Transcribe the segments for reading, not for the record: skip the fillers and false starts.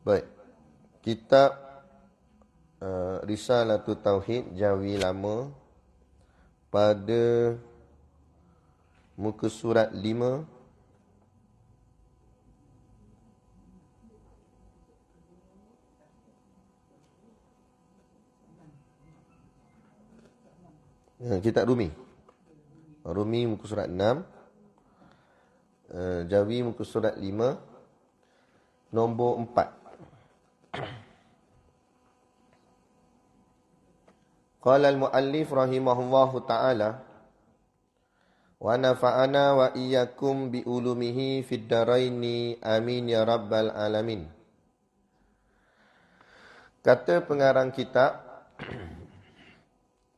Baik. Kitab Risalatul Tauhid Jawi Lama pada muka surat 5. Kitab Rumi. Rumi muka surat 6. Jawi muka surat 5. Nombor 4. Qala al-muallif rahimahullahu ta'ala wa nafa'ana wa iyyakum bi ulumihi fid daraini amin ya rabbal alamin. Kata pengarang kitab,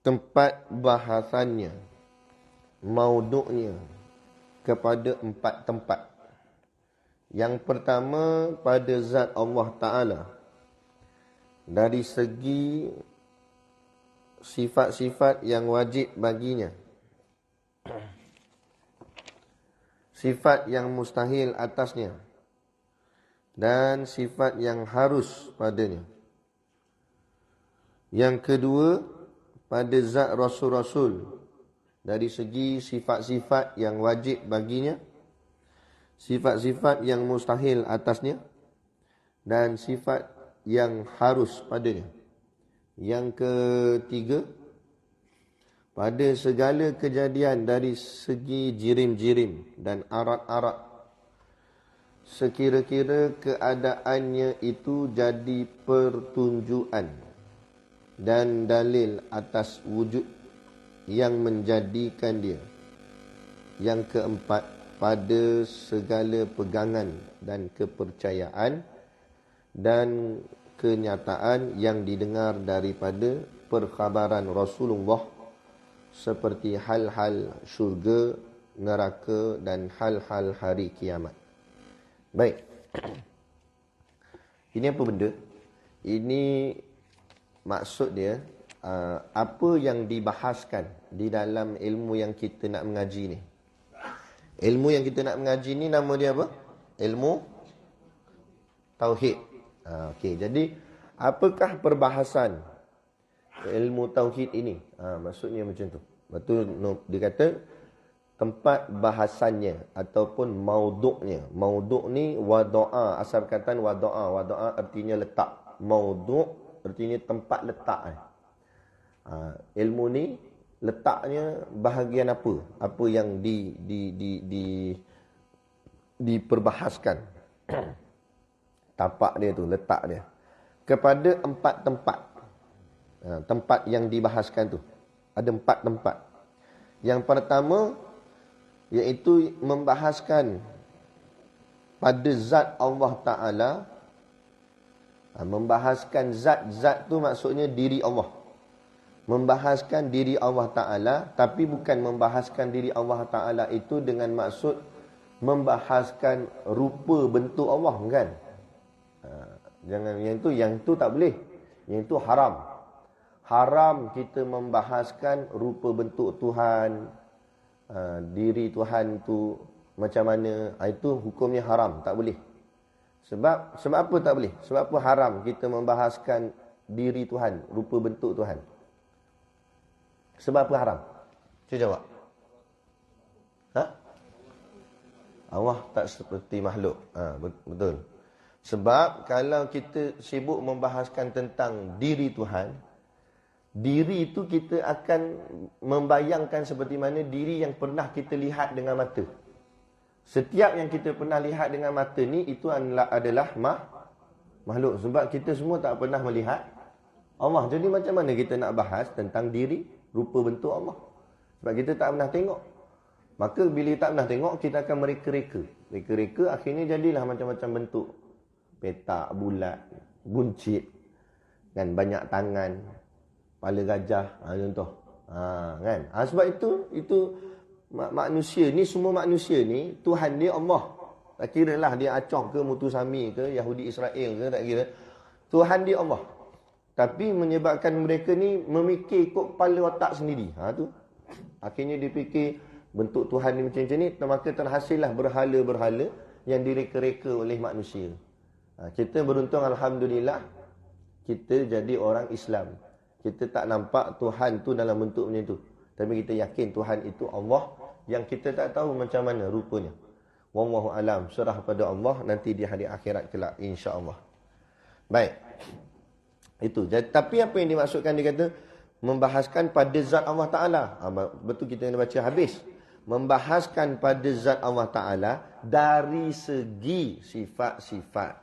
tempat bahasannya, mauduknya kepada 4 tempat. Yang pertama pada zat Allah Ta'ala, dari segi sifat-sifat yang wajib baginya, sifat yang mustahil atasnya, dan sifat yang harus padanya. Yang kedua pada zat Rasul-Rasul, dari segi sifat-sifat yang wajib baginya, sifat-sifat yang mustahil atasnya, dan sifat yang harus padanya. Yang ketiga, pada segala kejadian dari segi jirim-jirim dan arat-arat, sekira-kira keadaannya itu jadi pertunjukan dan dalil atas wujud yang menjadikan dia. Yang keempat, pada segala pegangan dan kepercayaan dan kenyataan yang didengar daripada perkhabaran Rasulullah, seperti hal-hal syurga, neraka dan hal-hal hari kiamat. Baik. Ini apa benda? Ini maksud dia, apa yang dibahaskan di dalam ilmu yang kita nak mengaji ni. Ilmu yang kita nak mengaji ni nama dia apa? Ilmu Tauhid. Okey, jadi apakah perbahasan ilmu Tauhid ini? Maksudnya macam tu. Betul, dia kata tempat bahasannya ataupun mauduknya. Mauduk ni wada'a, asal perkataan wada'a. Wada'a artinya letak. Mauduk artinya tempat letak. Ilmu ni letaknya bahagian apa? Apa yang diperbahaskan. Tapak dia tu, letak dia. Kepada 4 tempat. Tempat yang dibahaskan tu. Ada 4 tempat. Yang pertama, iaitu membahaskan pada zat Allah Ta'ala. Membahaskan zat-zat tu maksudnya diri Allah. Membahaskan diri Allah Ta'ala, tapi bukan membahaskan diri Allah Ta'ala itu dengan maksud membahaskan rupa bentuk Allah, kan? Jangan, yang tu tak boleh. Yang tu haram. Haram kita membahaskan rupa bentuk Tuhan, diri Tuhan tu macam mana. Itu hukumnya haram, tak boleh. Sebab apa tak boleh? Sebab apa haram kita membahaskan diri Tuhan, rupa bentuk Tuhan? Sebab apa haram? Cuba jawab. Allah tak seperti makhluk. Betul. Sebab kalau kita sibuk membahaskan tentang diri Tuhan, diri itu kita akan membayangkan seperti mana diri yang pernah kita lihat dengan mata. Setiap yang kita pernah lihat dengan mata ni, itu adalah makhluk. Sebab kita semua tak pernah melihat Allah. Jadi macam mana kita nak bahas tentang diri, rupa bentuk Allah? Sebab kita tak pernah tengok. Maka bila tak pernah tengok, kita akan mereka-reka. Reka-reka akhirnya jadilah macam-macam bentuk. Petak, bulat, buncit, kan, banyak tangan, kepala gajah, contoh. Kan? Sebab itu manusia ni, semua manusia ni, Tuhan dia Allah. Tak kira lah dia Acoh ke, Mutusami ke, Yahudi Israel ke, tak kira. Tuhan dia Allah. Tapi menyebabkan mereka ni memikir ikut kepala otak sendiri. Tu. Akhirnya dia fikir bentuk Tuhan ni macam ni, maka terhasillah berhala-berhala yang direka-reka oleh manusia. Kita beruntung alhamdulillah kita jadi orang Islam. Kita tak nampak Tuhan tu dalam bentuk macam tu. Tapi kita yakin Tuhan itu Allah yang kita tak tahu macam mana rupanya. Wallahu alam, serah pada Allah nanti di hari akhirat kelak insya-Allah. Baik. Itu. Tapi apa yang dimaksudkan dia kata membahaskan pada zat Allah Taala. Betul kita kena baca habis. Membahaskan pada zat Allah Taala dari segi sifat-sifat.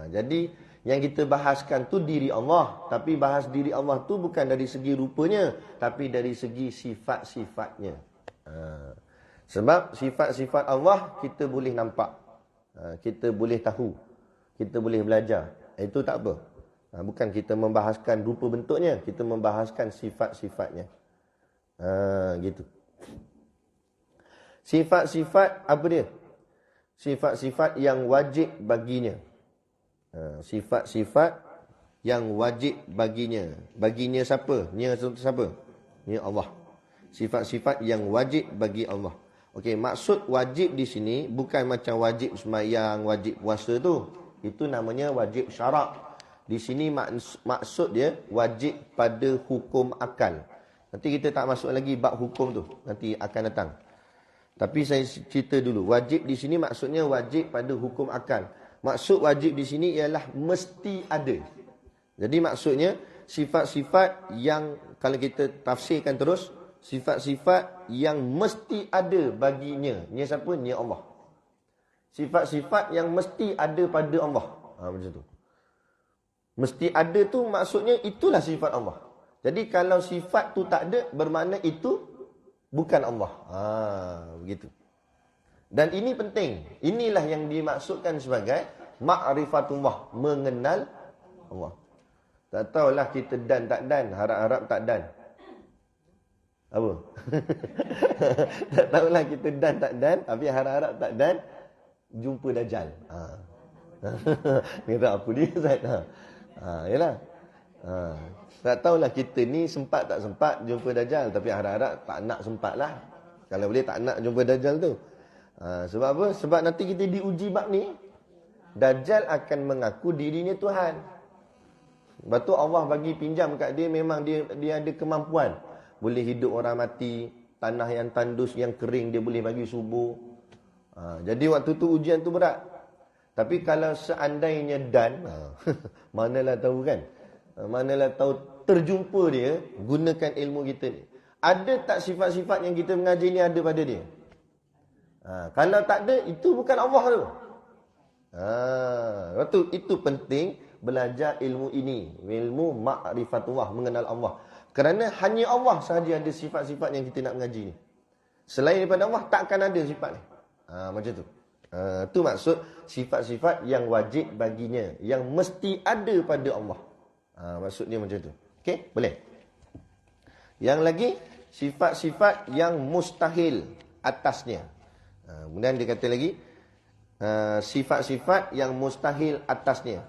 Jadi yang kita bahaskan tu diri Allah, tapi bahas diri Allah tu bukan dari segi rupanya, tapi dari segi sifat-sifatnya. Sebab sifat-sifat Allah kita boleh nampak, kita boleh tahu, kita boleh belajar. Itu tak apa. Bukan kita membahaskan rupa bentuknya, kita membahaskan sifat-sifatnya. Gitu. Sifat-sifat apa dia? Sifat-sifat yang wajib baginya. Sifat-sifat yang wajib baginya. Baginya siapa? Nya siapa? Nya Allah. Sifat-sifat yang wajib bagi Allah. Okey, maksud wajib di sini bukan macam wajib sembahyang, wajib puasa tu. Itu namanya wajib syarak. Di sini maksud dia wajib pada hukum akal. Nanti kita tak masuk lagi bab hukum tu. Nanti akan datang. Tapi saya cerita dulu. Wajib di sini maksudnya wajib pada hukum akal. Maksud wajib di sini ialah mesti ada. Jadi maksudnya sifat-sifat yang kalau kita tafsirkan terus, sifat-sifat yang mesti ada baginya. Nya siapa? Nya Allah. Sifat-sifat yang mesti ada pada Allah. Macam tu. Mesti ada tu maksudnya itulah sifat Allah. Jadi kalau sifat tu tak ada, bermakna itu bukan Allah. Begitu. Dan ini penting. Inilah yang dimaksudkan sebagai ma'rifatullah, mengenal Allah. Tak tahulah kita dan tak dan, harap-harap tak dan. Apa? Tak tahulah kita dan tak dan, tapi harap-harap tak dan, jumpa Dajjal. Ni tak apa dia, Ustaz. Yalah. Tak tahulah kita ni sempat tak sempat jumpa Dajjal, tapi harap-harap tak nak sempat lah. Kalau boleh tak nak jumpa Dajjal tu. Sebab apa? Sebab nanti kita diuji bab ni, Dajjal akan mengaku dirinya Tuhan. Lepas tu Allah bagi pinjam kat dia, memang dia ada kemampuan. Boleh hidup orang mati, tanah yang tandus, yang kering dia boleh bagi subur. Jadi waktu tu ujian tu berat. Tapi kalau seandainya dan, manalah tahu kan? Manalah tahu terjumpa dia, gunakan ilmu kita ni. Ada tak sifat-sifat yang kita mengaji ni ada pada dia? Kalau tak ada, itu bukan Allah tu. Waktu itu penting belajar ilmu ini. Ilmu ma'rifatullah, mengenal Allah. Kerana hanya Allah sahaja ada sifat-sifat yang kita nak mengaji ni. Selain daripada Allah, takkan ada sifat ni. Macam tu. Itu maksud sifat-sifat yang wajib baginya, yang mesti ada pada Allah. Maksudnya macam tu. Okey, boleh. Yang lagi, sifat-sifat yang mustahil atasnya. Kemudian dia kata lagi, sifat-sifat yang mustahil atasnya.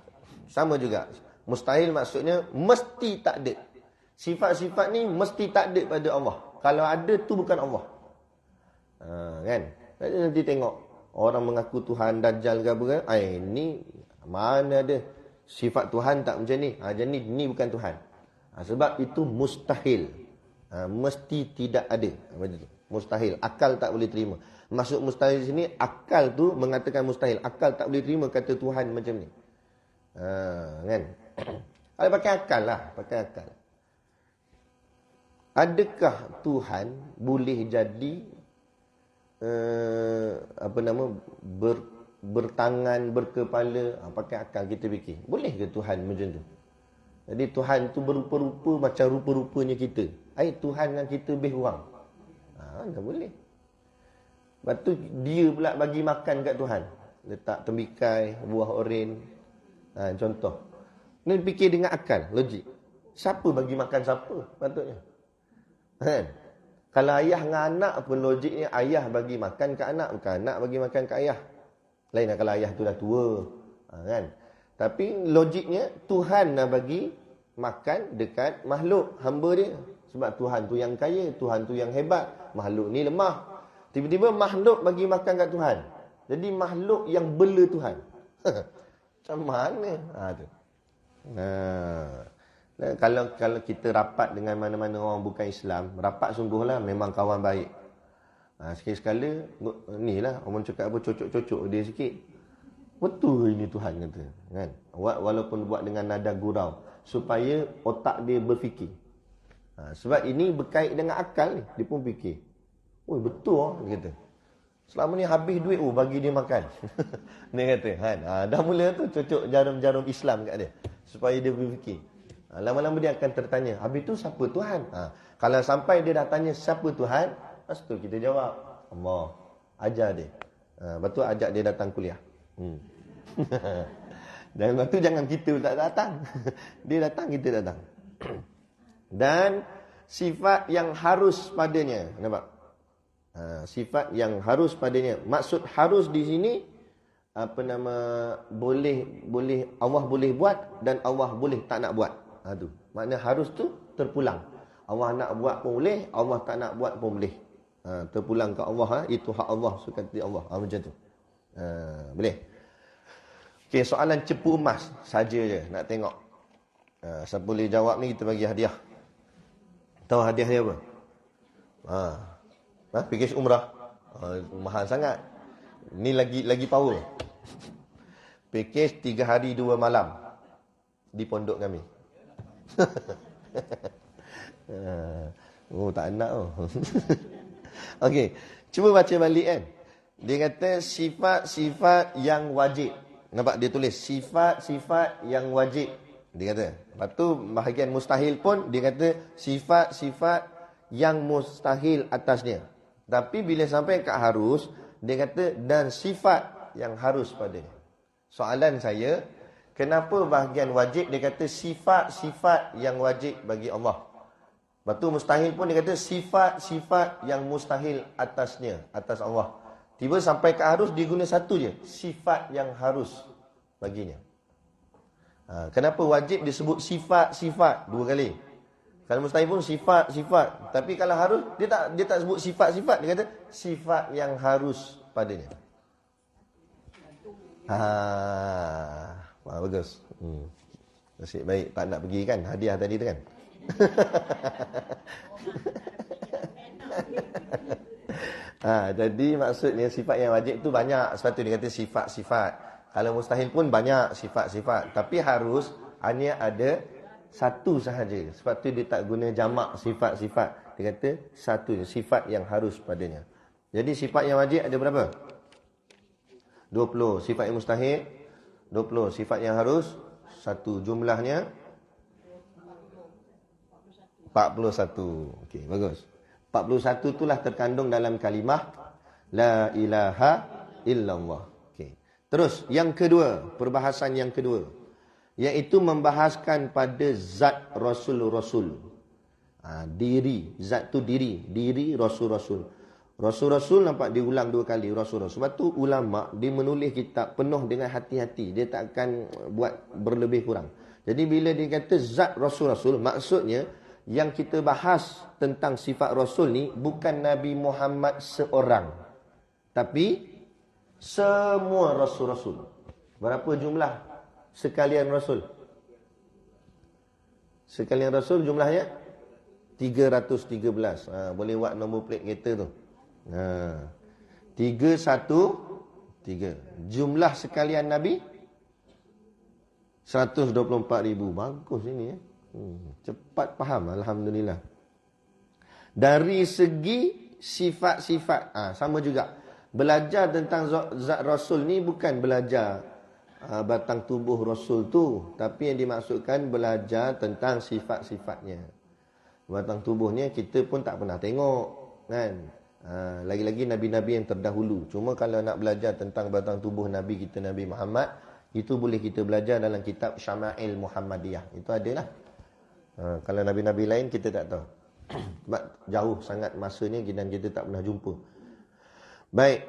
Sama juga. Mustahil maksudnya mesti tak ada. Sifat-sifat ni mesti tak ada pada Allah. Kalau ada tu bukan Allah. Kan? Nanti tengok orang mengaku Tuhan, Dajjal ke apa kan? Ni mana ada sifat Tuhan tak macam ni? Jadi ni bukan Tuhan. Sebab itu mustahil. Mesti tidak ada. Macam tu. Mustahil. Akal tak boleh terima. Maksud mustahil di sini, akal tu mengatakan mustahil. Akal tak boleh terima kata Tuhan macam ni. Kan? Kalau pakai akal lah. Pakai akal. Adakah Tuhan boleh jadi bertangan, berkepala? Pakai akal kita fikir. Boleh ke Tuhan macam tu? Jadi Tuhan tu berupa-rupa macam rupa-rupanya kita. Tuhan dengan kita lebih kurang. Tak boleh. Lepas tu dia pula bagi makan kat Tuhan. Letak tembikai, buah oren. Contoh. Ni fikir dengan akal, logik. Siapa bagi makan siapa patutnya? Kan? Kalau ayah dengan anak pun logiknya ayah bagi makan ke anak, bukan anak bagi makan ke ayah. Lainlah kalau ayah tu dah tua. Kan? Tapi logiknya Tuhan nak bagi makan dekat makhluk, hamba dia. Sebab Tuhan tu yang kaya, Tuhan tu yang hebat. Makhluk ni lemah. Tiba-tiba makhluk bagi makan kat Tuhan. Jadi makhluk yang bela Tuhan. Macam mana? Tu. Kalau kita rapat dengan mana-mana orang bukan Islam, rapat sungguhlah memang kawan baik. Sekali-sekala ni lah orang cakap apa, cocok-cocok dia sikit. Betul ini Tuhan kata, kan? Walaupun buat dengan nada gurau supaya otak dia berfikir. Sebab ini berkait dengan akal ni, dia pun fikir. Oh betul dia kata. Selama ni habis duit bagi dia makan. Dia kata, kan? Dah mula tu cocok jarum-jarum Islam kat dia supaya dia berfikir. Lama-lama dia akan tertanya, habis tu siapa Tuhan? Kalau sampai dia dah tanya siapa Tuhan, lepas tu kita jawab, Allah. Ajar dia. Lepas tu ajak dia datang kuliah. Dan lepas tu jangan kita tak datang. Dia datang, kita datang. Dan sifat yang harus padanya. Nampak? Sifat yang harus padanya. Maksud harus di sini boleh Allah boleh buat dan Allah boleh tak nak buat. Tu. Makna harus tu terpulang. Allah nak buat pun boleh, Allah tak nak buat pun boleh. Terpulang ke Allah, itu hak Allah, suka hati Allah. Macam tu. Boleh. Okey, soalan cepu emas saja je nak tengok. Siapa boleh jawab ni kita bagi hadiah. Tahu hadiah dia apa? Package umrah. Mahal sangat. Ni lagi power. Package 3 hari 2 malam di pondok kami. Tak nak Okey, cuba baca balik kan. Dia kata sifat-sifat yang wajib. Nampak dia tulis sifat-sifat yang wajib. Dia kata. Lepas tu bahagian mustahil pun dia kata sifat-sifat yang mustahil atasnya. Tapi bila sampai kat harus, dia kata dan sifat yang harus padanya. Soalan saya, kenapa bahagian wajib dia kata sifat-sifat yang wajib bagi Allah? Lepas tu mustahil pun dia kata sifat-sifat yang mustahil atasnya, atas Allah. Tiba sampai ke harus dia guna satu je, sifat yang harus baginya. Kenapa wajib disebut sifat-sifat 2 kali? Kalau mustahil pun sifat-sifat. Tapi kalau harus dia tak sebut sifat-sifat, dia kata sifat yang harus padanya. Bagus. Nasib baik tak nak pergi kan hadiah tadi tu kan. Jadi maksudnya sifat yang wajib tu banyak. Sebab tu dia kata sifat-sifat. Kalau mustahil pun banyak sifat-sifat. Tapi harus hanya ada satu sahaja. Sebab tu dia tak guna jamak sifat-sifat. Dia kata satu je, sifat yang harus padanya. Jadi sifat yang wajib ada berapa? 20. Sifat yang mustahil 20. Sifat yang harus 1. Jumlahnya 41. Okey, bagus. 41 itulah terkandung dalam kalimah La ilaha illallah. Okey. Terus yang kedua, perbahasan yang kedua, iaitu membahaskan pada zat Rasul-Rasul. Diri, zat tu diri Rasul-Rasul. Rasul-Rasul nampak diulang 2 kali Rasul-Rasul. Sebab tu ulama dia menulis kitab penuh dengan hati-hati. Dia tak akan buat berlebih kurang. Jadi bila dia kata zat Rasul-Rasul, maksudnya yang kita bahas tentang sifat Rasul ni bukan Nabi Muhammad seorang, tapi semua Rasul-Rasul. Berapa jumlah sekalian Rasul? Sekalian Rasul jumlahnya 313. Boleh buat nombor plate kereta tu. 313. Jumlah sekalian Nabi 124,000. Bagus ini. Cepat faham, alhamdulillah. Dari segi sifat-sifat, sama juga. Belajar tentang zat Rasul ni bukan belajar batang tubuh Rasul tu, tapi yang dimaksudkan belajar tentang sifat-sifatnya. Batang tubuhnya kita pun tak pernah tengok, kan? Lagi-lagi Nabi-Nabi yang terdahulu. Cuma kalau nak belajar tentang batang tubuh Nabi kita, Nabi Muhammad, itu boleh kita belajar dalam kitab Syama'il Muhammadiyah. Itu adalah. Kalau Nabi-Nabi lain kita tak tahu. Sebab jauh sangat masanya dan kita tak pernah jumpa. Baik.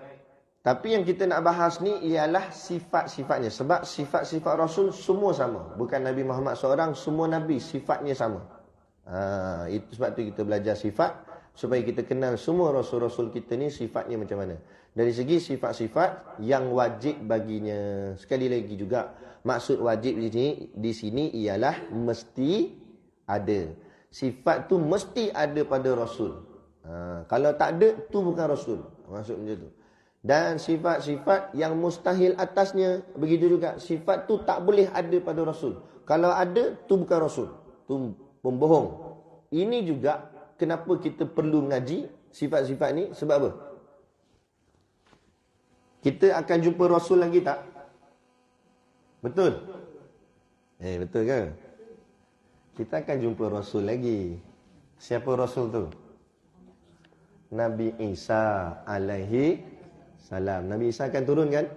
Tapi yang kita nak bahas ni ialah sifat-sifatnya. Sebab sifat-sifat Rasul semua sama. Bukan Nabi Muhammad seorang, semua Nabi sifatnya sama. Itu sebab tu kita belajar sifat, supaya kita kenal semua Rasul-Rasul kita ni sifatnya macam mana. Dari segi sifat-sifat yang wajib baginya. Sekali lagi juga, maksud wajib di sini ialah mesti ada. Sifat tu mesti ada pada Rasul. Kalau tak ada, tu bukan Rasul. Maksud macam tu. Dan sifat-sifat yang mustahil atasnya, begitu juga. Sifat tu tak boleh ada pada Rasul. Kalau ada, tu bukan Rasul. Tu pembohong. Ini juga kenapa kita perlu mengaji sifat-sifat ni. Sebab apa? Kita akan jumpa Rasul lagi tak? Betul? Betul ke? Kita akan jumpa Rasul lagi. Siapa Rasul tu? Nabi Isa alaihi salam. Nabi Isa akan turun kan?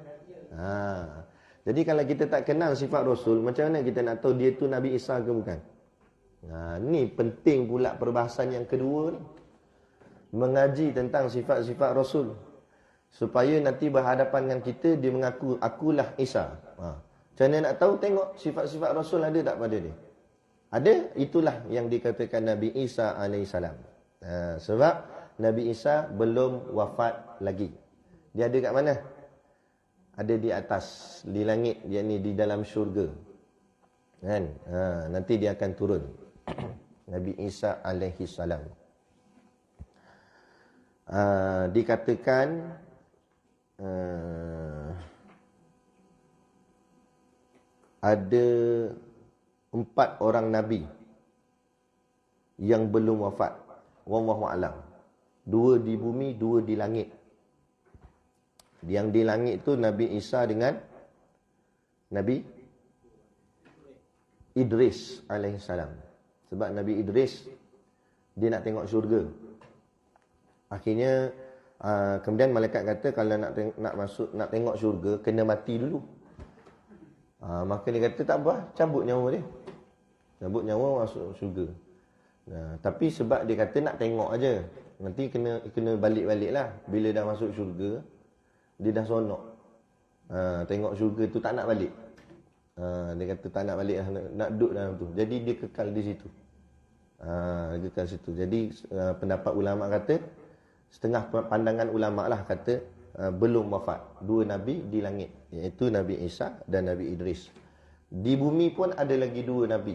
Jadi kalau kita tak kenal sifat Rasul, macam mana kita nak tahu dia tu Nabi Isa ke bukan? Ni penting pula perbahasan yang kedua ni. Mengaji tentang sifat-sifat Rasul. Supaya nanti berhadapan dengan kita, dia mengaku, akulah Isa. Macam mana nak tahu? Tengok sifat-sifat Rasul ada tak pada dia. Ada, itulah yang dikatakan Nabi Isa AS. Sebab Nabi Isa belum wafat lagi. Dia ada kat mana? Ada di atas, di langit, yakni di dalam syurga. Kan? Nanti dia akan turun. Nabi Isa AS. Dikatakan ada 4 orang Nabi yang belum wafat. Wallahu a'lam. 2 di bumi, 2 di langit. Yang di langit tu Nabi Isa dengan Nabi Idris alaihissalam. Sebab Nabi Idris dia nak tengok syurga. Akhirnya kemudian malaikat kata kalau nak tengok syurga kena mati dulu. Maka dia kata tak apa, cabut nyawa dia. Cabut nyawa masuk syurga. Tapi sebab dia kata nak tengok aja. Nanti kena balik-balik lah. Bila dah masuk syurga, dia dah sonok. Tengok syurga tu tak nak balik. Dia kata tak nak balik lah, nak duduk dalam tu. Jadi dia kekal di situ. Kekal situ. Jadi pendapat ulama kata, setengah pandangan ulama lah kata belum wafat. 2 Nabi di langit, iaitu Nabi Isa dan Nabi Idris. Di bumi pun ada lagi 2 Nabi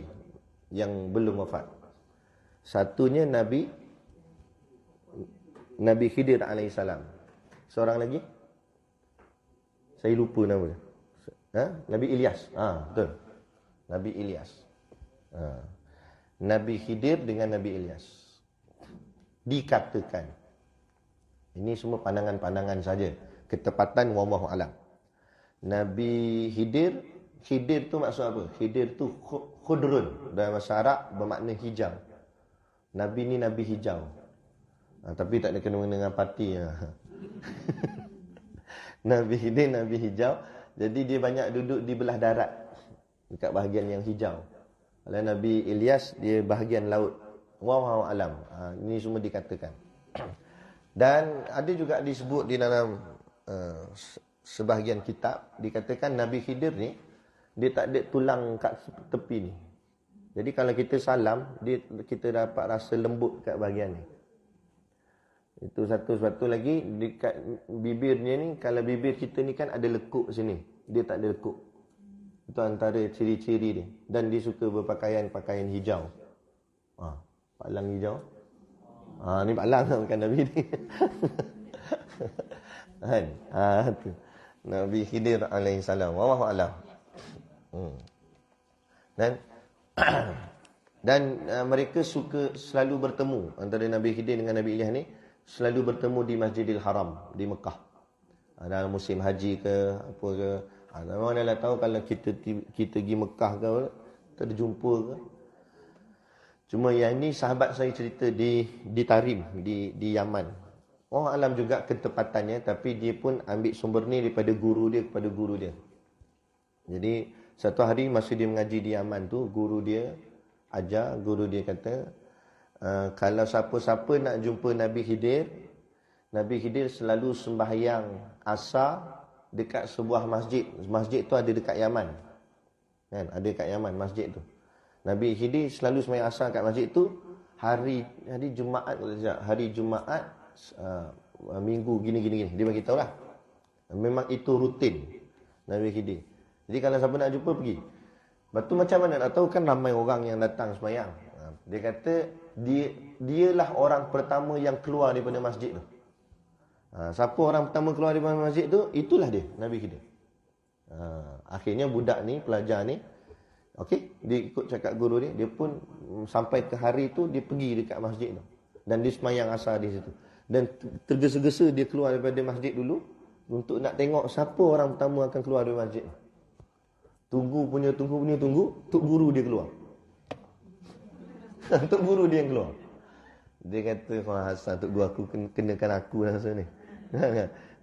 yang belum wafat. Satunya Nabi Khidir alaihissalam. Seorang lagi? Saya lupa nama dia. Nabi Ilyas. Betul. Nabi Ilyas. Nabi Khidir dengan Nabi Ilyas. Dikatakan. Ini semua pandangan-pandangan saja. Ketepatan wallahu alam. Nabi Khidir tu maksud apa? Khidir tu khudrun. Dalam bahasa Arab bermakna hijau. Nabi ni Nabi hijau. Tapi tak ada kena-mengena dengan parti. Nabi Khidir, Nabi hijau. Jadi dia banyak duduk di belah darat. Dekat bahagian yang hijau. Kalau Nabi Ilyas, dia bahagian laut. Wallahu alam. Ini semua dikatakan. Dan ada juga disebut di dalam sebahagian kitab, dikatakan Nabi Khidir ni, dia tak ada tulang kat tepi ni. Jadi kalau kita salam, kita dapat rasa lembut kat bahagian ni. Itu satu. Sebab tu lagi, dekat bibirnya ni, kalau bibir kita ni kan ada lekuk sini. Dia tak ada lekuk. Itu antara ciri-ciri dia. Dan dia suka berpakaian-pakaian hijau. Pak Lang hijau. Ni Pak Lang bukan Nabi ni. Kan? Tu. Nabi Khidir alaihissalam. Wallahu a'lam. Dan mereka suka selalu bertemu antara Nabi Khidir dengan Nabi Ilyas ni, selalu bertemu di Masjidil Haram di Mekah. Dalam musim haji ke apa ke. Mana lah tahu kalau kita pergi Mekah ke, terjumpa ke. Cuma yang ni sahabat saya cerita di Tarim, di Yaman. Allah alam juga ketepatannya, tapi dia pun ambil sumber ni daripada guru dia kepada guru dia. Jadi satu hari masa dia mengaji di Yaman tu, guru dia ajar, guru dia kata, kalau siapa-siapa nak jumpa Nabi Khidir selalu sembahyang asar dekat sebuah masjid. Masjid tu ada dekat Yaman. Kan? Ada dekat Yaman masjid tu. Nabi Khidir selalu sembahyang asar kat masjid tu hari Jumaat, minggu gini. Dia bagi tahu lah. Memang itu rutin Nabi Khidir. Jadi kalau siapa nak jumpa, pergi. Lepas tu macam mana nak tahu, kan ramai orang yang datang sembahyang. Dia kata dialah orang pertama yang keluar daripada masjid tu. Siapa orang pertama keluar daripada masjid tu, itulah dia, Nabi Khidir. Akhirnya budak ni, pelajar ni, okey, dia ikut cakap guru dia pun sampai ke hari tu dia pergi dekat masjid tu. Dan dia sembahyang asar di situ. Dan tergesa-gesa dia keluar daripada masjid dulu untuk nak tengok siapa orang pertama akan keluar dari masjid. Tunggu, Tok Guru dia keluar. Tok Guru dia yang keluar. Dia kata, Wah Hasan, Tok Guru aku kenakan aku rasa ni.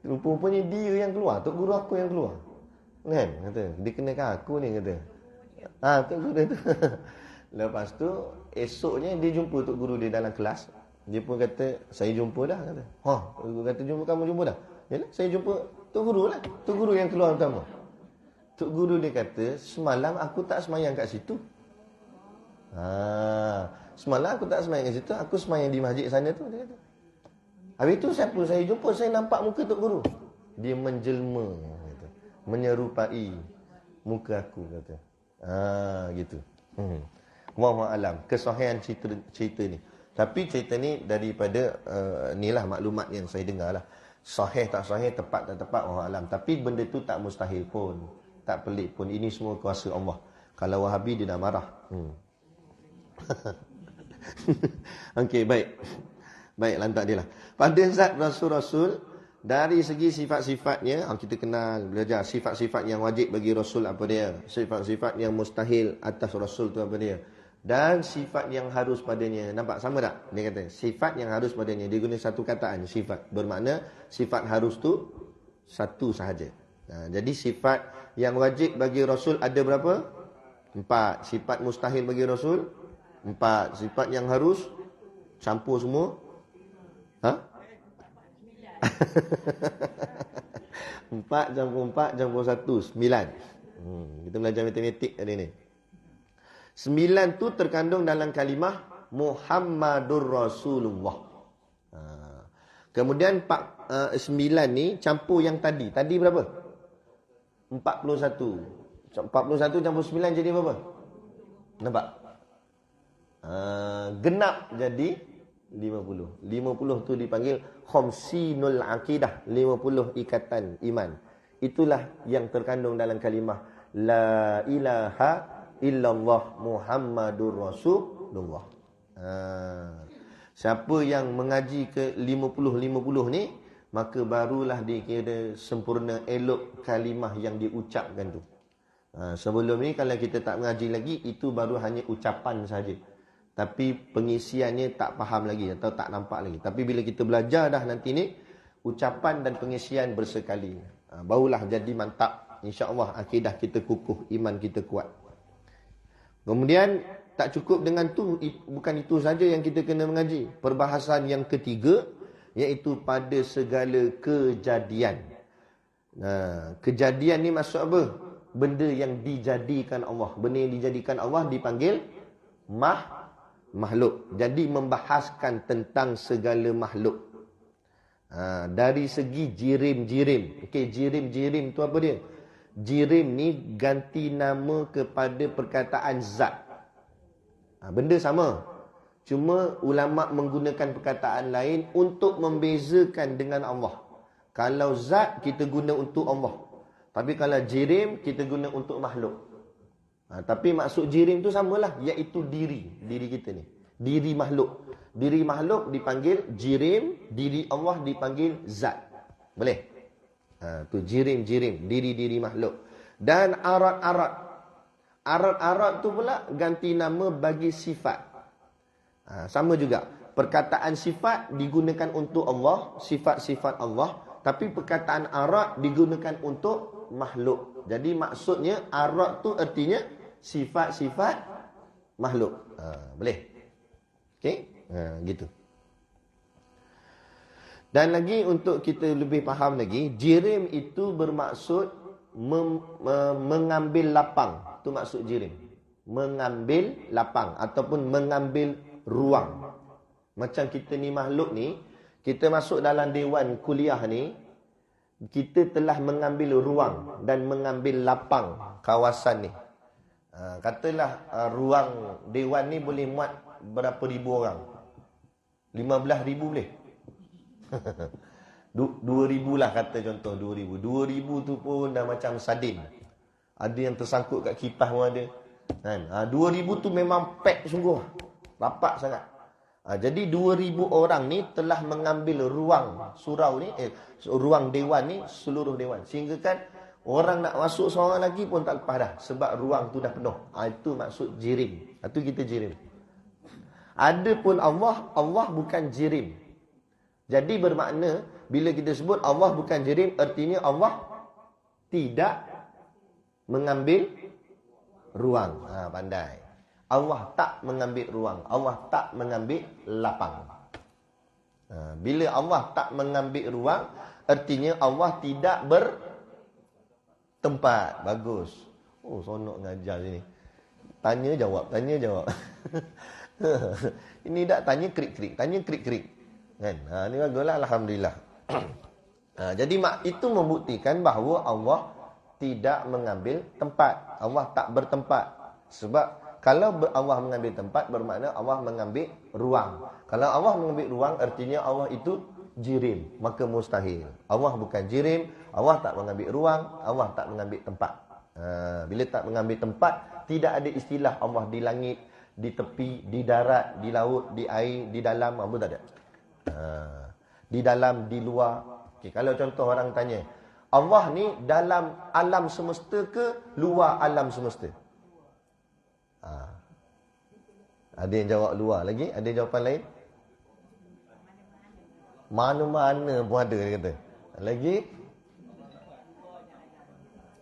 Rupanya dia yang keluar, Tok Guru aku yang keluar. Kan? Kata, dia kenakan aku ni, kata. Tok Guru tu. Lepas tu, esoknya dia jumpa Tok Guru dia dalam kelas. Dia pun kata, saya jumpa dah, kata. Tok Guru kata, kamu jumpa dah? Yalah, saya jumpa Tok Guru lah. Tok Guru yang keluar pertama. Tok Guru dia kata, semalam aku tak semayang kat situ. Semalam aku tak semayang kat situ, aku semayang di masjid sana tu, dia kata. Habis tu siapa saya jumpa, saya nampak muka Tok Guru. Dia menjelma, kata, menyerupai muka aku, kata. Gitu. Wallahu alam kesahihan cerita ni. Tapi cerita ni daripada inilah maklumat yang saya dengar lah. Sahih tak sahih, tepat tak tepat, wallahu alam. Tapi benda tu tak mustahil pun, tak pelik pun. Ini semua kuasa Allah. Kalau Wahabi dia dah marah. Okey, baik. Baik, lantak dia lah. Pada zat Rasul-Rasul, dari segi sifat-sifatnya, kita kenal, belajar sifat-sifat yang wajib bagi Rasul apa dia. Sifat-sifat yang mustahil atas Rasul tu apa dia. Dan sifat yang harus padanya. Nampak sama tak? Dia kata, sifat yang harus padanya. Dia guna satu kataan, sifat. Bermakna, sifat harus tu satu sahaja. Jadi sifat yang wajib bagi Rasul ada berapa? 4. Sifat mustahil bagi Rasul 4. Sifat yang harus campur semua 4 campur 4 campur 1 9. Kita belajar matematik hari ni. 9 tu terkandung dalam kalimah Muhammadur Rasulullah. Kemudian 9 ni campur yang tadi. Tadi berapa? 41. 41 campur 9 jadi berapa? Nampak? Genap jadi 50. 50 tu dipanggil khamsinul aqidah. 50 ikatan iman. Itulah yang terkandung dalam kalimah La ilaha illallah Muhammadur Rasulullah. Siapa yang mengaji ke 50-50 ni, maka barulah dia kira sempurna, elok kalimah yang diucapkan tu. Sebelum ni kalau kita tak mengaji lagi, itu baru hanya ucapan saja. Tapi pengisiannya tak faham lagi atau tak nampak lagi. Tapi bila kita belajar dah nanti ni, ucapan dan pengisian bersekali. Barulah jadi mantap. InsyaAllah akidah kita kukuh, iman kita kuat. Kemudian tak cukup dengan tu, bukan itu saja yang kita kena mengaji. Perbahasan yang ketiga, iaitu pada segala kejadian. Kejadian ni maksud apa? Benda yang dijadikan Allah. Benda yang dijadikan Allah dipanggil makhluk. Jadi membahaskan tentang segala makhluk. Dari segi jirim-jirim. Okey, jirim-jirim tu apa dia? Jirim ni ganti nama kepada perkataan zat. Benda sama. Cuma ulama' menggunakan perkataan lain untuk membezakan dengan Allah. Kalau zat, kita guna untuk Allah. Tapi kalau jirim, kita guna untuk makhluk. Tapi maksud jirim tu samalah, iaitu diri. Diri kita ni. Diri makhluk. Diri makhluk dipanggil jirim, diri Allah dipanggil zat. Boleh? Tu jirim-jirim, diri-diri makhluk. Dan arat-arat. Arat-arat tu pula ganti nama bagi sifat. Sama juga. Perkataan sifat digunakan untuk Allah, sifat-sifat Allah. Tapi perkataan arat digunakan untuk makhluk. Jadi maksudnya arat tu artinya sifat-sifat makhluk. Boleh? Okey? Gitu. Dan lagi untuk kita lebih faham lagi, jirim itu bermaksud mengambil lapang. Itu maksud jirim. Mengambil lapang ataupun mengambil ruang. Macam kita ni makhluk ni, Kita masuk dalam dewan kuliah ni, kita telah mengambil ruang dan mengambil lapang kawasan ni. Katalah ruang dewan ni boleh muat berapa ribu orang? 15,000 boleh? 2,000 lah kata contoh, 2,000. 2,000 tu pun dah macam sardin. Ada yang tersangkut kat kipas pun ada. Kan? 2,000 tu memang pack sungguh. Rapat sangat. Jadi 2,000 orang ni telah mengambil ruang surau ni, ruang dewan ni, seluruh dewan. Sehingga kan orang nak masuk seorang lagi pun tak lepas dah. Sebab ruang tu dah penuh. Itu maksud jirim. Itu kita jirim. Adapun Allah, Allah bukan jirim. Jadi bermakna, bila kita sebut Allah bukan jirim, artinya Allah tidak mengambil ruang. Pandai. Allah tak mengambil ruang. Allah tak mengambil lapang. Bila Allah tak mengambil ruang, artinya Allah tidak bertempat. Bagus. Oh, sonok ngajar sini. Tanya jawab, tanya jawab. Ini tak tanya krik-krik, tanya krik-krik. Kan? Ini baguslah, alhamdulillah. Jadi itu membuktikan bahawa Allah tidak mengambil tempat. Allah tak bertempat. Sebab kalau Allah mengambil tempat, bermakna Allah mengambil ruang. Kalau Allah mengambil ruang, artinya Allah itu jirim. Maka mustahil. Allah bukan jirim, Allah tak mengambil ruang, Allah tak mengambil tempat. Bila tak mengambil tempat, tidak ada istilah Allah di langit, di tepi, di darat, di laut, di air, di dalam, apa tak ada. Di dalam, di luar. Okay, kalau contoh orang tanya, Allah ni dalam alam semesta ke luar alam semesta? Ada yang jawab luar lagi? Ada jawapan lain? Mana-mana pun ada, dia kata. Lagi?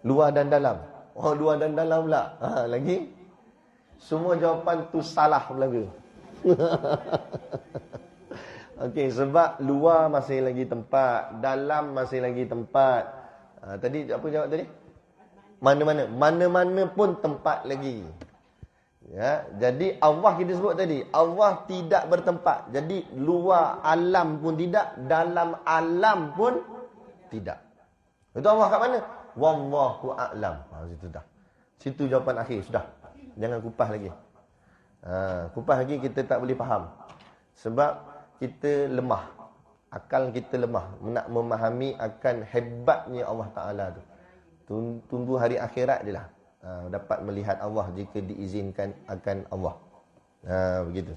Luar dan dalam. Oh, luar dan dalam pula. Lagi? Semua jawapan tu salah belaka. Okey, sebab luar masih lagi tempat, dalam masih lagi tempat. Tadi apa jawab tadi? Mana-mana. Mana-mana pun tempat lagi. Ya, jadi Allah kita sebut tadi, Allah tidak bertempat. Jadi luar alam pun tidak, dalam alam pun tidak. Itu Allah kat mana? Wallahu a'lam. Situ dah. Situ jawapan akhir, sudah. Jangan kupas lagi. Kupas lagi kita tak boleh faham. Sebab kita lemah. Akal kita lemah. Nak memahami akan hebatnya Allah Ta'ala tu. Tunggu hari akhirat je lah. Dapat melihat Allah jika diizinkan akan Allah. Begitu.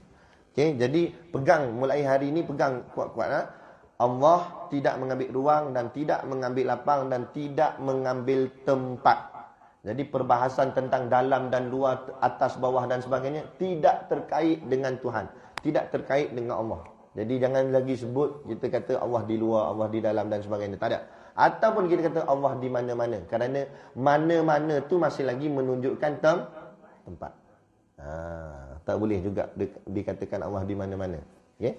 Okay, jadi pegang mulai hari ini, pegang kuat-kuat. Allah tidak mengambil ruang dan tidak mengambil lapang dan tidak mengambil tempat. Jadi perbahasan tentang dalam dan luar, atas, bawah dan sebagainya tidak terkait dengan Tuhan. Tidak terkait dengan Allah. Jadi jangan lagi sebut kita kata Allah di luar, Allah di dalam dan sebagainya. Tak ada. Ataupun kita kata Allah di mana-mana. Kerana mana-mana tu masih lagi menunjukkan tempat. Tak boleh juga dikatakan Allah di mana-mana. Okay?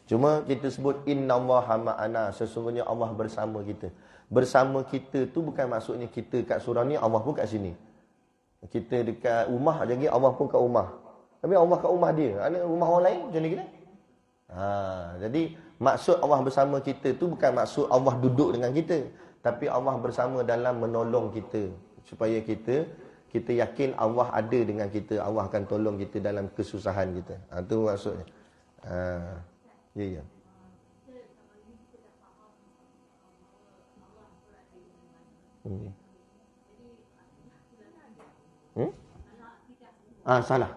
Cuma kita sebut innallaha ma'ana, sesungguhnya Allah bersama kita. Bersama kita tu bukan maksudnya kita kat surau ni, Allah pun kat sini. Kita dekat rumah lagi, Allah pun kat rumah. Tapi Allah kat rumah dia. Rumah orang lain macam ni kita. Jadi maksud Allah bersama kita tu bukan maksud Allah duduk dengan kita, tapi Allah bersama dalam menolong kita, supaya kita yakin Allah ada dengan kita, Allah akan tolong kita dalam kesusahan kita. Itu maksudnya. Ya. Salah.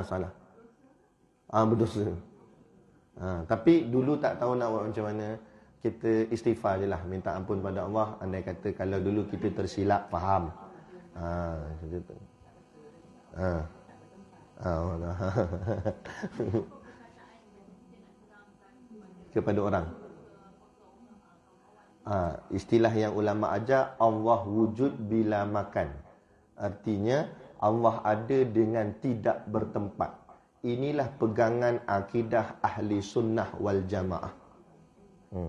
Salah. Berdosa. Tapi dulu tak tahu nak buat macam mana. Kita istighfar je lah, minta ampun pada Allah. Andai kata kalau dulu kita tersilap, faham. Macam tu. Kepada orang. Istilah yang ulama ajar, Allah wujud bila makan. Artinya Allah ada dengan tidak bertempat. Inilah pegangan akidah ahli sunnah wal jamaah.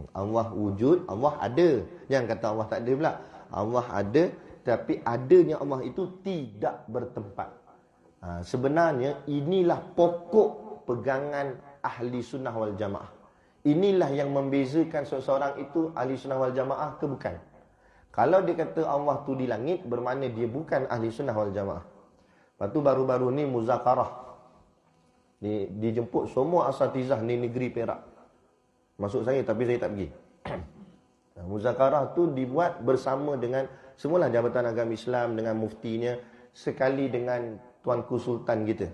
Allah wujud, Allah ada. Jangan kata Allah tak ada pula. Allah ada, tapi adanya Allah itu tidak bertempat. Sebenarnya inilah pokok pegangan ahli sunnah wal jamaah. Inilah yang membezakan seseorang itu ahli sunnah wal jamaah ke bukan. Kalau dia kata Allah tu di langit, bermakna dia bukan ahli sunnah wal jamaah. Lepas tu baru-baru ni muzakarah. Dijemput semua asatizah di negeri Perak. Masuk saya tapi saya tak pergi. Muzakarah tu dibuat bersama dengan semualah Jabatan Agama Islam dengan muftinya, sekali dengan Tuanku Sultan kita.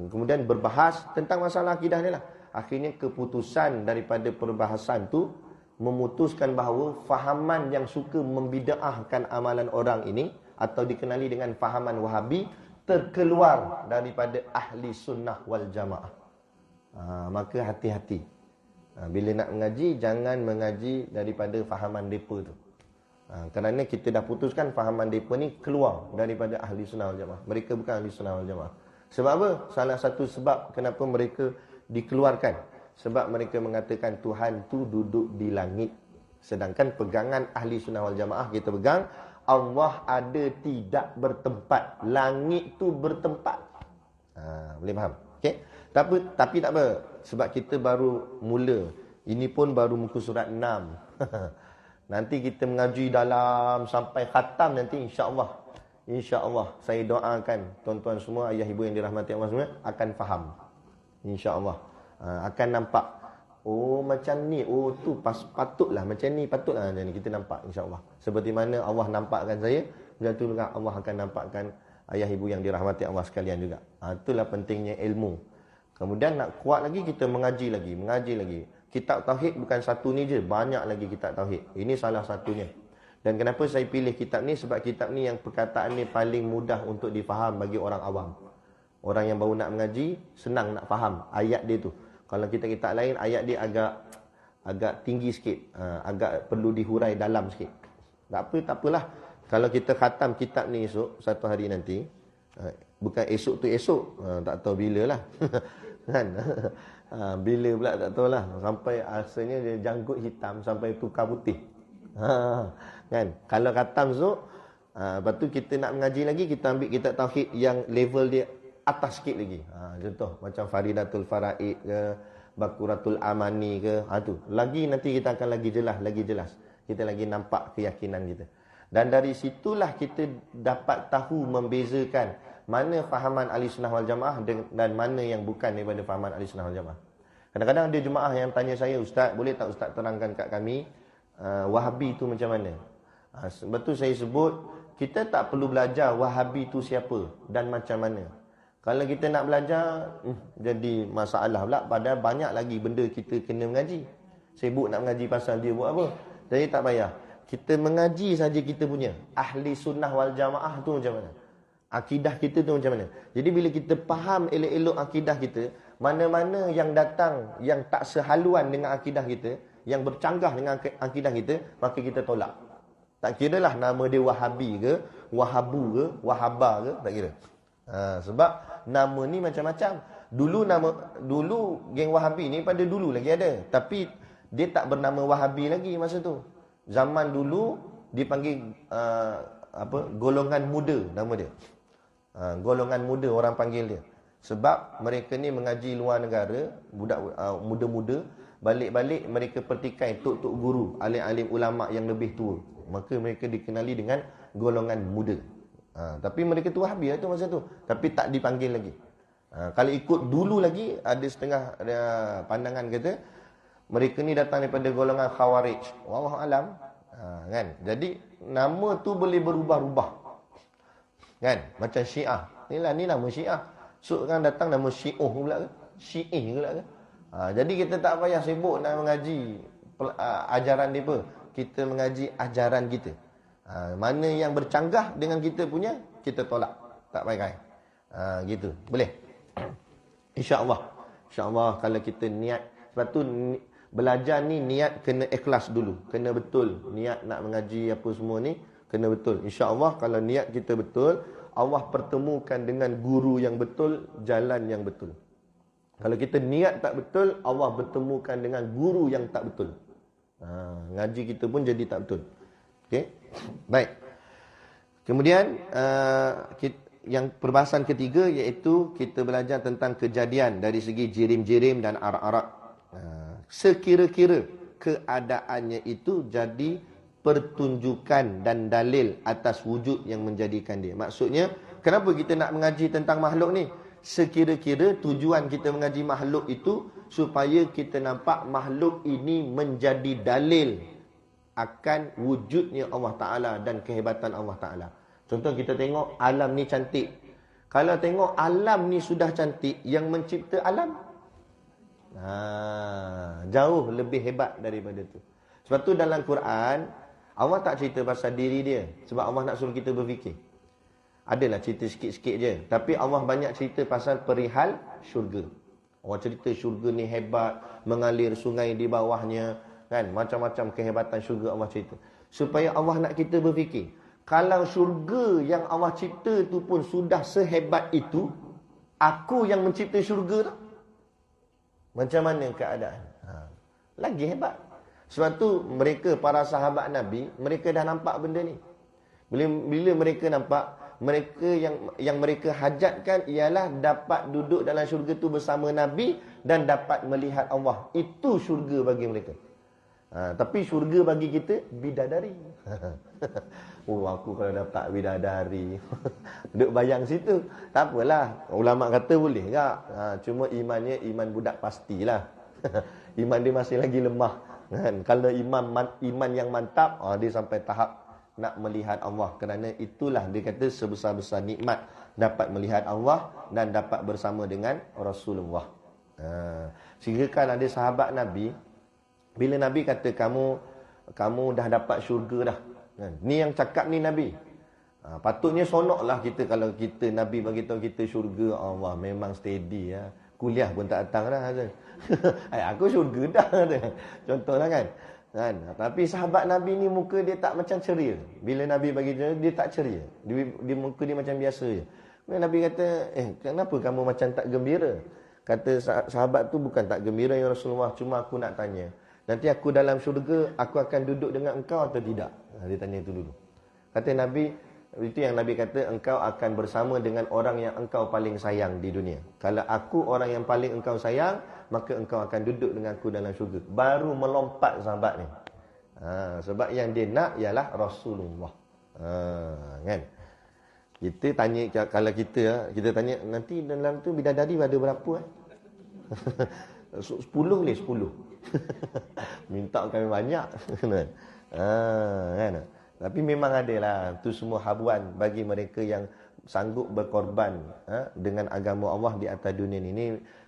Kemudian berbahas tentang masalah akidah ni lah. Akhirnya keputusan daripada perbahasan tu memutuskan bahawa fahaman yang suka membida'ahkan amalan orang ini atau dikenali dengan fahaman Wahabi terkeluar daripada ahli sunnah wal jamaah. Maka hati-hati. Bila nak mengaji, jangan mengaji daripada fahaman mereka tu. Kerana kita dah putuskan fahaman mereka ni keluar daripada ahli sunnah wal jamaah. Mereka bukan ahli sunnah wal jamaah. Sebab apa? Salah satu sebab kenapa mereka dikeluarkan. Sebab mereka mengatakan Tuhan tu duduk di langit. Sedangkan pegangan ahli sunnah wal jamaah kita pegang, Allah ada tidak bertempat. Langit tu bertempat. Boleh faham? Okay? Tapi tak apa. Sebab kita baru mula. Ini pun baru muka surat 6. Nanti kita mengaji dalam sampai khatam nanti insya-Allah. InsyaAllah saya doakan tuan-tuan semua, ayah ibu yang dirahmati Allah semua akan faham. InsyaAllah akan nampak. Oh macam ni, oh tu patutlah macam ni, patutlah macam ni. Kita nampak insyaAllah. Seperti mana Allah nampakkan saya, macam tu juga Allah akan nampakkan ayah ibu yang dirahmati Allah sekalian juga. Itulah pentingnya ilmu. Kemudian nak kuat lagi, kita mengaji lagi. Kitab Tauhid bukan satu ni je, banyak lagi kitab Tauhid. Ini salah satunya. Dan kenapa saya pilih kitab ni? Sebab kitab ni yang perkataan ni paling mudah untuk difaham bagi orang awam. Orang yang baru nak mengaji, senang nak faham ayat dia tu. Kalau kitab-kitab lain, ayat dia agak tinggi sikit. Agak perlu dihurai dalam sikit. Tak apalah. Kalau kita khatam kitab ni esok, satu hari nanti. Bukan esok tu esok. Tak tahu bila lah. Kan? Bila pula tak tahu lah. Sampai asalnya dia janggut hitam sampai tukar putih. Kan? Kalau khatam esok, lepas tu kita nak mengaji lagi, kita ambil kitab Tauhid yang level dia atas sikit lagi. Contoh macam Faridatul Faraid ke, Bakuratul Amani ke, tu. Lagi nanti kita akan lagi jelas. Kita lagi nampak keyakinan kita. Dan dari situlah kita dapat tahu membezakan mana fahaman ahli sunnah wal jamaah dan mana yang bukan daripada fahaman ahli sunnah wal jamaah. Kadang-kadang ada jemaah yang tanya saya, Ustaz, boleh tak Ustaz terangkan kat kami Wahabi tu macam mana? Sebab tu saya sebut, kita tak perlu belajar Wahabi tu siapa dan macam mana. Kalau kita nak belajar, jadi masalah pula. Padahal banyak lagi benda kita kena mengaji. Sibuk nak mengaji pasal dia buat apa. Jadi tak payah. Kita mengaji saja kita punya. Ahli sunnah wal jamaah tu macam mana. Akidah kita tu macam mana. Jadi bila kita faham elok-elok akidah kita, mana-mana yang datang yang tak sehaluan dengan akidah kita, yang bercanggah dengan akidah kita, maka kita tolak. Tak kira lah nama dia Wahabi ke, Wahabu ke, Wahaba ke, tak kira. Sebab nama ni macam-macam. Dulu geng Wahabi ni pada dulu lagi ada, tapi dia tak bernama Wahabi lagi masa tu. Zaman dulu dipanggil golongan muda nama dia. Golongan muda orang panggil dia. Sebab mereka ni mengaji luar negara, budak muda-muda, balik-balik mereka pertikai tok-tok guru, alim-alim ulama yang lebih tua. Maka mereka dikenali dengan golongan muda. Tapi mereka tu Wahabi lah tu masa tu. Tapi tak dipanggil lagi. Kalau ikut dulu lagi, ada setengah pandangan kata, mereka ni datang daripada golongan Khawarij. Wallahualam. Kan? Jadi, nama tu boleh berubah-ubah. Kan? Macam Syiah. Ni nama Syiah. So, kan datang nama Syi'uh pula ke? Syi'ih pula ke? Jadi, kita tak payah sibuk nak mengaji ajaran mereka. Kita mengaji ajaran kita. Mana yang bercanggah dengan kita punya, kita tolak. Tak pakai. Gitu. Boleh? InsyaAllah. InsyaAllah kalau kita niat. Sebab tu belajar ni niat kena ikhlas dulu. Kena betul. Niat nak mengaji apa semua ni, kena betul. InsyaAllah kalau niat kita betul, Allah pertemukan dengan guru yang betul, jalan yang betul. Kalau kita niat tak betul, Allah bertemukan dengan guru yang tak betul. Ngaji kita pun jadi tak betul. Okey? Baik. Kemudian yang perbahasan ketiga iaitu kita belajar tentang kejadian dari segi jirim-jirim dan arak-arak. sekira-kira keadaannya itu jadi pertunjukan dan dalil atas wujud yang menjadikan dia. Maksudnya, kenapa kita nak mengaji tentang makhluk ni? Sekira-kira tujuan kita mengaji makhluk itu supaya kita nampak makhluk ini menjadi dalil akan wujudnya Allah Ta'ala dan kehebatan Allah Ta'ala. Contoh kita tengok alam ni cantik. Kalau tengok alam ni sudah cantik, yang mencipta alam jauh lebih hebat daripada tu. Sebab tu dalam Quran Allah tak cerita pasal diri dia, sebab Allah nak suruh kita berfikir. Adalah cerita sikit-sikit je, tapi Allah banyak cerita pasal perihal syurga. Allah cerita syurga ni hebat, mengalir sungai di bawahnya, kan, macam-macam kehebatan syurga Allah cerita. Supaya Allah nak kita berfikir, kalau syurga yang Allah cipta tu pun sudah sehebat itu, aku yang mencipta syurga tu, macam mana keadaan? Lagi hebat. Sebab tu mereka, para sahabat Nabi, mereka dah nampak benda ni. Bila mereka nampak, mereka yang mereka hajatkan ialah dapat duduk dalam syurga tu bersama Nabi dan dapat melihat Allah. Itu syurga bagi mereka. Tapi syurga bagi kita bidadari. Aku kalau dapat bidadari duduk bayang situ, tak apalah. Ulama kata boleh tak? Cuma imannya iman budak pastilah. Iman dia masih lagi lemah, kan? Kalau iman yang mantap, dia sampai tahap nak melihat Allah. Kerana itulah dia kata sebesar-besar nikmat dapat melihat Allah dan dapat bersama dengan Rasulullah. Sehingga kan ada sahabat Nabi, bila Nabi kata kamu dah dapat syurga dah, kan? Ni yang cakap ni Nabi. Patutnya sonoklah kita kalau kita Nabi bagi tahu kita syurga. Allah memang steady ya. Kuliah pun tak datang dah. Aku syurga dah. Contohlah kan. Tapi sahabat Nabi ni muka dia tak macam ceria. Bila Nabi bagi dia tak ceria. Dia muka dia macam biasa je. Kemudian Nabi kata, kenapa kamu macam tak gembira? Kata sahabat tu, bukan tak gembira ya Rasulullah, cuma aku nak tanya, nanti aku dalam syurga, aku akan duduk dengan engkau atau tidak? Dia tanya itu dulu. Kata Nabi, itu yang Nabi kata, engkau akan bersama dengan orang yang engkau paling sayang di dunia. Kalau aku orang yang paling engkau sayang, maka engkau akan duduk dengan aku dalam syurga. Baru melompat sahabat ni. Sebab yang dia nak ialah Rasulullah. Kan? Kita tanya, kalau kita tanya, nanti dalam tu bidadari ada berapa? 10 boleh 10. Minta kami banyak. Kan? Tapi memang adalah tu semua habuan bagi mereka yang sanggup berkorban dengan agama Allah di atas dunia ni. Ini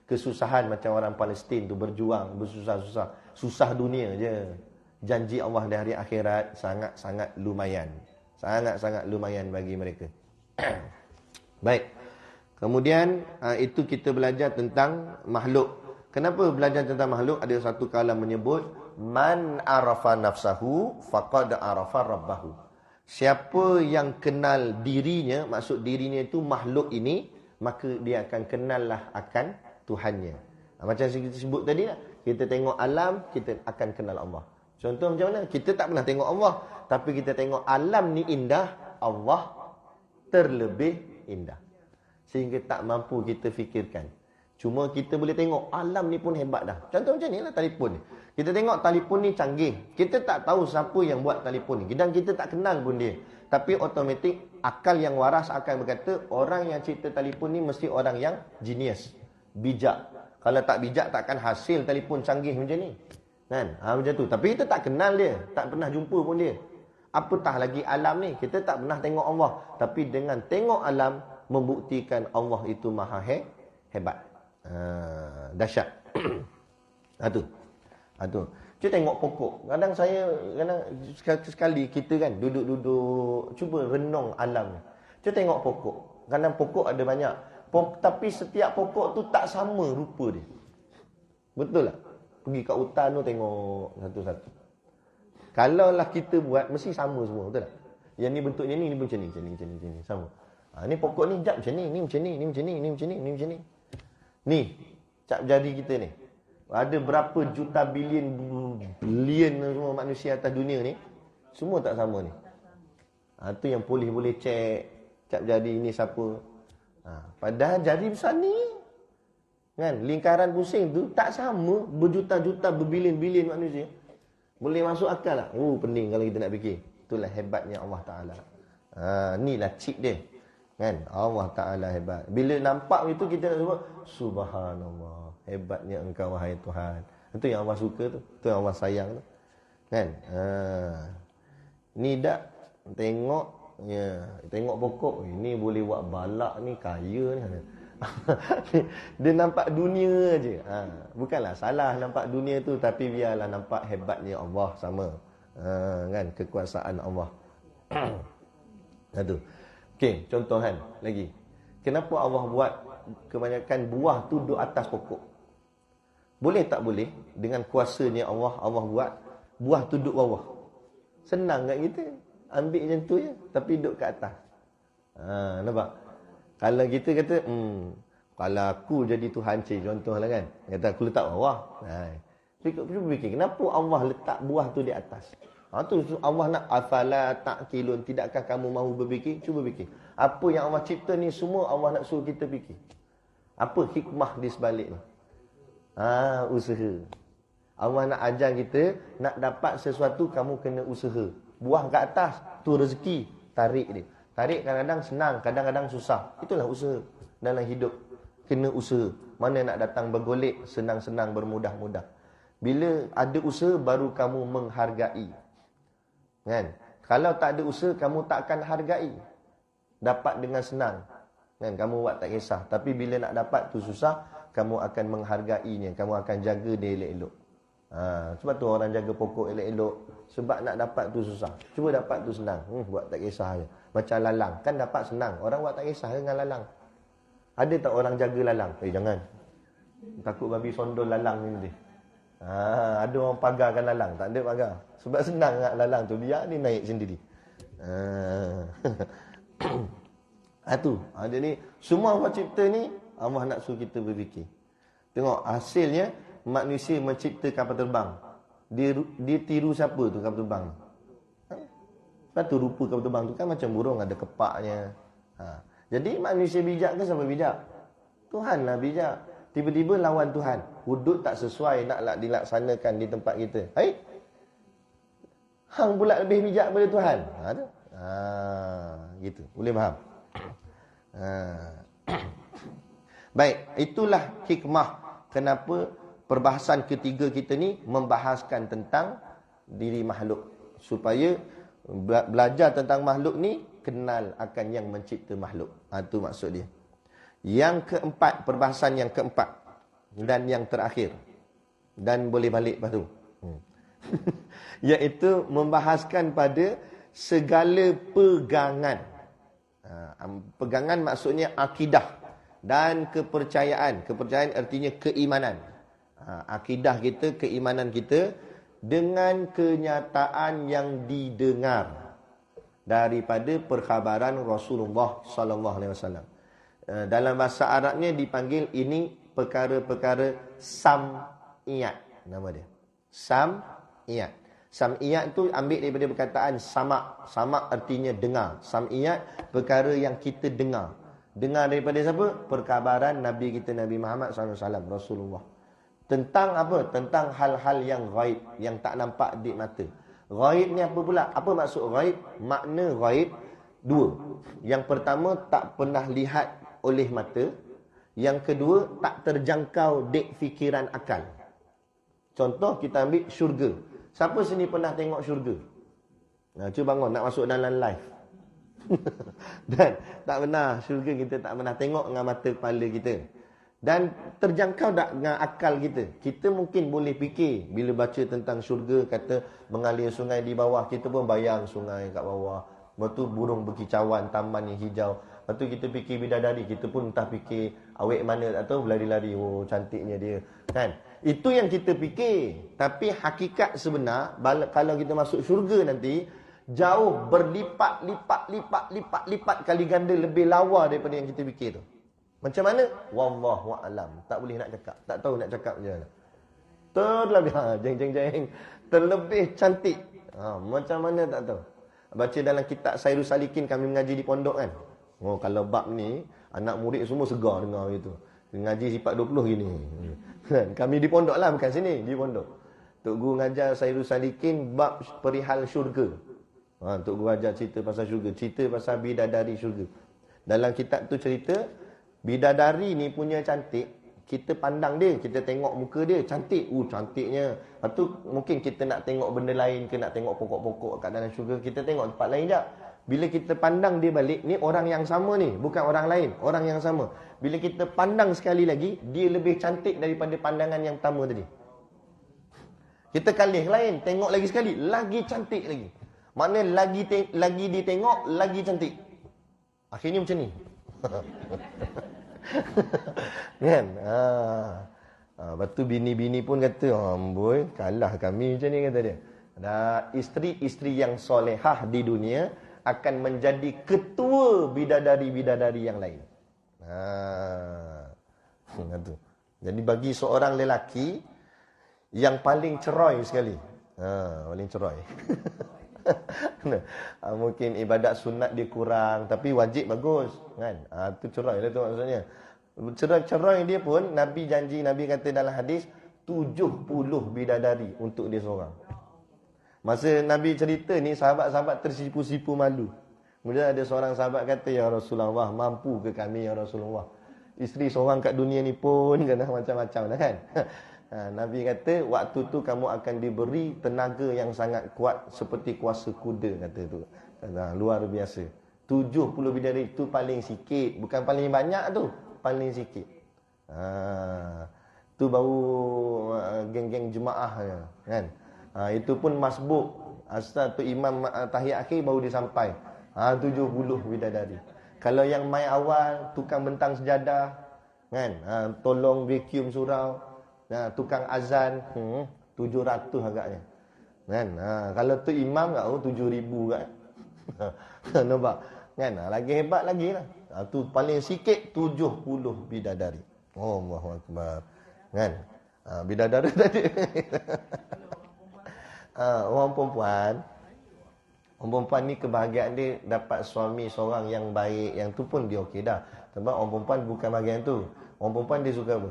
kesusahan macam orang Palestin tu berjuang, bersusah-susah. Susah dunia je. Janji Allah di hari akhirat sangat-sangat lumayan. Sangat-sangat lumayan bagi mereka. Baik. Kemudian itu kita belajar tentang makhluk. Kenapa belajar tentang makhluk? Ada satu kalam menyebut man arafa nafsahu faqad arafa rabbahu. Siapa yang kenal dirinya, maksud dirinya itu makhluk ini, maka dia akan kenallah akan Tuhannya. Macam kita sebut tadi lah, kita tengok alam, kita akan kenal Allah. Contoh macam mana? Kita tak pernah tengok Allah, tapi kita tengok alam ni indah, Allah terlebih indah. Sehingga tak mampu kita fikirkan. Cuma kita boleh tengok alam ni pun hebat dah. Contoh macam ni lah telefon ni. Kita tengok telefon ni canggih. Kita tak tahu siapa yang buat telefon ni. Dan kita tak kenal pun dia. Tapi automatik akal yang waras akan berkata orang yang cipta telefon ni mesti orang yang genius. Bijak. Kalau tak bijak takkan hasil telefon canggih macam ni. Kan? Macam tu. Tapi kita tak kenal dia. Tak pernah jumpa pun dia. Apatah lagi alam ni. Kita tak pernah tengok Allah. Tapi dengan tengok alam membuktikan Allah itu maha hebat. Dahsyat. Tu. Cuba tengok pokok. Kadang sekali kita kan duduk-duduk cuba renung alam. Cuba tengok pokok. Kadang pokok ada banyak. Tapi setiap pokok tu tak sama rupa dia. Betul tak? Pergi kat hutan tu tengok satu-satu. Kalaulah kita buat mesti sama semua, betul tak? Yang ni bentuknya ni macam ni, sama. Ni pokok ni jap macam ni macam ni, ni macam ni, ni macam ni, ni macam ni. Ni, cap jari kita ni. Ada berapa juta bilion semua manusia atas dunia ni. Semua tak sama ni. Tu yang polis boleh cek cap jari ni siapa. Padahal jari besar ni Kan? Lingkaran pusing tu tak sama berjuta-juta, berbilion-bilion manusia. Boleh masuk akal tak? Oh, pening kalau kita nak fikir. Itulah hebatnya Allah Ta'ala. Inilah cik dia. Kan? Allah Ta'ala hebat. Bila nampak itu kita nak sebut, Subhanallah. Hebatnya engkau wahai Tuhan. Itu yang Allah suka tu. Itu yang Allah sayang tu. Kan? Ni dak tengok, ya, tengok pokok. Ini boleh buat balak ni, kaya ni. Dia nampak dunia aje. Bukanlah salah nampak dunia tu, tapi biarlah nampak hebatnya Allah sama. Kan, kekuasaan Allah. Satu. Okey, contoh kan lagi. Kenapa Allah buat kebanyakan buah tu duduk atas pokok? Boleh tak boleh dengan kuasanya Allah, Allah buat buah tu duduk bawah? Senang kat kita. Ambil macam tu je, tapi duduk kat atas. Nampak? Kalau kita kata, kalau aku jadi Tuhan cik, contohlah kan. Kata aku letak bawah. Fikir, kenapa Allah letak buah tu di atas? Tu Allah nak, afala ta'qilun, tidakkah kamu mahu berfikir? Cuba fikir. Apa yang Allah cipta ni semua Allah nak suruh kita fikir. Apa hikmah di sebalik ni? Usaha. Allah nak ajar kita, nak dapat sesuatu kamu kena usaha. Buah kat atas, tu rezeki, tarik dia. Tarik kadang-kadang senang, kadang-kadang susah. Itulah usaha dalam hidup. Kena usaha. Mana nak datang bergolek, senang-senang, bermudah-mudah. Bila ada usaha, baru kamu menghargai. Kan? Kalau tak ada usaha, kamu tak akan hargai. Dapat dengan senang. Kan? Kamu buat tak kisah. Tapi bila nak dapat tu susah, kamu akan menghargainya. Kamu akan jaga dia elok-elok. Sebab tu orang jaga pokok elok-elok. Sebab nak dapat tu susah. Cuba dapat tu senang. Buat tak kisah je. Macam lalang. Kan dapat senang. Orang buat tak kisah dengan lalang. Ada tak orang jaga lalang? Jangan. Takut babi sondol lalang ni nanti. Ada orang pagarkan lalang. Tak ada pagar. Sebab senang nak lalang tu. Biar dia naik sendiri. Jadi semua Allah cipta ni, Allah nak suruh kita berfikir. Tengok hasilnya, manusia mencipta kapal terbang. Dia tiru siapa tu kapal terbang? Sebab tu rupa kapal terbang tu kan macam burung, ada kepaknya. Jadi manusia bijak ke siapa bijak? Tuhan lah bijak. Tiba-tiba lawan Tuhan. Hudud tak sesuai nak dilaksanakan di tempat kita. Hang pula lebih bijak daripada Tuhan. Gitu. Boleh faham? Baik, itulah hikmah kenapa perbahasan ketiga kita ni membahaskan tentang diri makhluk. Supaya belajar tentang makhluk ni, kenal akan yang mencipta makhluk. Itu maksud dia. Yang keempat, perbahasan yang keempat dan yang terakhir, dan boleh balik lepas tu, iaitu membahaskan pada segala pegangan. Pegangan maksudnya akidah dan kepercayaan. Kepercayaan artinya keimanan. Akidah kita, keimanan kita dengan kenyataan yang didengar daripada perkhabaran Rasulullah sallallahu alaihi wasallam. Dalam bahasa Arabnya dipanggil ini perkara-perkara sam'iyat, nama dia. Sam'iyat. Sam'iyat tu ambil daripada perkataan sama'. Sama' artinya dengar. Sam'iyat, perkara yang kita dengar. Dengar daripada siapa? Perkhabaran Nabi kita, Nabi Muhammad SAW, Rasulullah. Tentang apa? Tentang hal-hal yang ghaib, yang tak nampak di mata. Ghaib ni apa pula? Apa maksud ghaib? Makna ghaib dua. Yang pertama, tak pernah lihat oleh mata. Yang kedua, tak terjangkau dek fikiran akal. Contoh, kita ambil syurga. Siapa sini pernah tengok syurga? Cuba bangun, nak masuk dalam live. Dan tak pernah, syurga kita tak pernah tengok dengan mata kepala kita. Dan terjangkau tak dengan akal kita? Kita mungkin boleh fikir, bila baca tentang syurga, kata mengalir sungai di bawah, kita pun bayang sungai kat bawah. Lepas tu burung berkicauan, taman yang hijau. Lepas tu kita fikir bidadari, kita pun entah fikir awet mana tak tahu, berlari-lari, oh cantiknya dia. Kan? Itu yang kita fikir. Tapi hakikat sebenar, kalau kita masuk syurga nanti, jauh berlipat-lipat kali ganda lebih lawa daripada yang kita fikir tu. Macam mana? Wallahu a'lam. Tak boleh nak cakap. Tak tahu nak cakap macam mana. Terlebih, jeng. Terlebih cantik. Macam mana tak tahu. Baca dalam kitab Sairus Salikin, kami mengaji di pondok kan. Oh, kalau bab ni, anak murid semua segar dengar gitu. Ngaji sifat 20 gini. Kami di pondok lah, bukan sini, di pondok. Tok Guru ngajar Sayyidul Salikin bab perihal syurga. Tok Guru ajar cerita pasal syurga, cerita pasal bidadari syurga. Dalam kitab tu cerita, bidadari ni punya cantik, kita pandang dia, kita tengok muka dia, cantik. Cantiknya. Lepas tu mungkin kita nak tengok benda lain ke, nak tengok pokok-pokok kat dalam syurga, kita tengok tempat lain jap. Bila kita pandang dia balik, ni orang yang sama ni, bukan orang lain, orang yang sama. Bila kita pandang sekali lagi, dia lebih cantik daripada pandangan yang pertama tadi. Kita kalih lain, tengok lagi sekali, lagi cantik lagi. Maknanya lagi ditengok, lagi cantik. Akhirnya macam ni. Kan? Lepas tu bini-bini pun kata, amboi, kalah kami macam ni, kata dia. Isteri-isteri yang solehah di dunia akan menjadi ketua bidadari-bidadari yang lain. Jadi bagi seorang lelaki yang paling ceroy sekali, paling ceroy. Mungkin ibadat sunat dia kurang, tapi wajib bagus, kan? Tu ceroy lah tu maksudnya. Ceroy dia pun Nabi janji, Nabi kata dalam hadis 70 bidadari untuk dia seorang. Masa Nabi cerita ni, sahabat-sahabat tersipu-sipu malu. Kemudian ada seorang sahabat kata, ya Rasulullah, mampu ke kami ya Rasulullah? Isteri seorang kat dunia ni pun kena macam-macam dah, kan? Nabi kata, waktu tu kamu akan diberi tenaga yang sangat kuat seperti kuasa kuda, kata tu. Luar biasa. 70 bidadari tu paling sikit, bukan paling banyak tu, paling sikit. Tu baru geng-geng jemaah, kan? Itu pun masbuk. Asal tu imam tahiyat akhir baru dia sampai. 70 bidadari. Kalau yang mai awal, tukang bentang sejadah, kan? Tolong vacuum surau, tukang azan, 700 agaknya. Kan? Kalau tu imam kat 7,000 kat. Nampak? Kan? Lagi hebat lagi lah. Tu paling sikit 70 bidadari. Allahu Akbar. Kan? Bidadari tadi. Orang perempuan ni kebahagiaan dia dapat suami seorang yang baik, yang tu pun dia okey dah. Sebab orang perempuan bukan bahagian tu. Orang perempuan dia suka apa?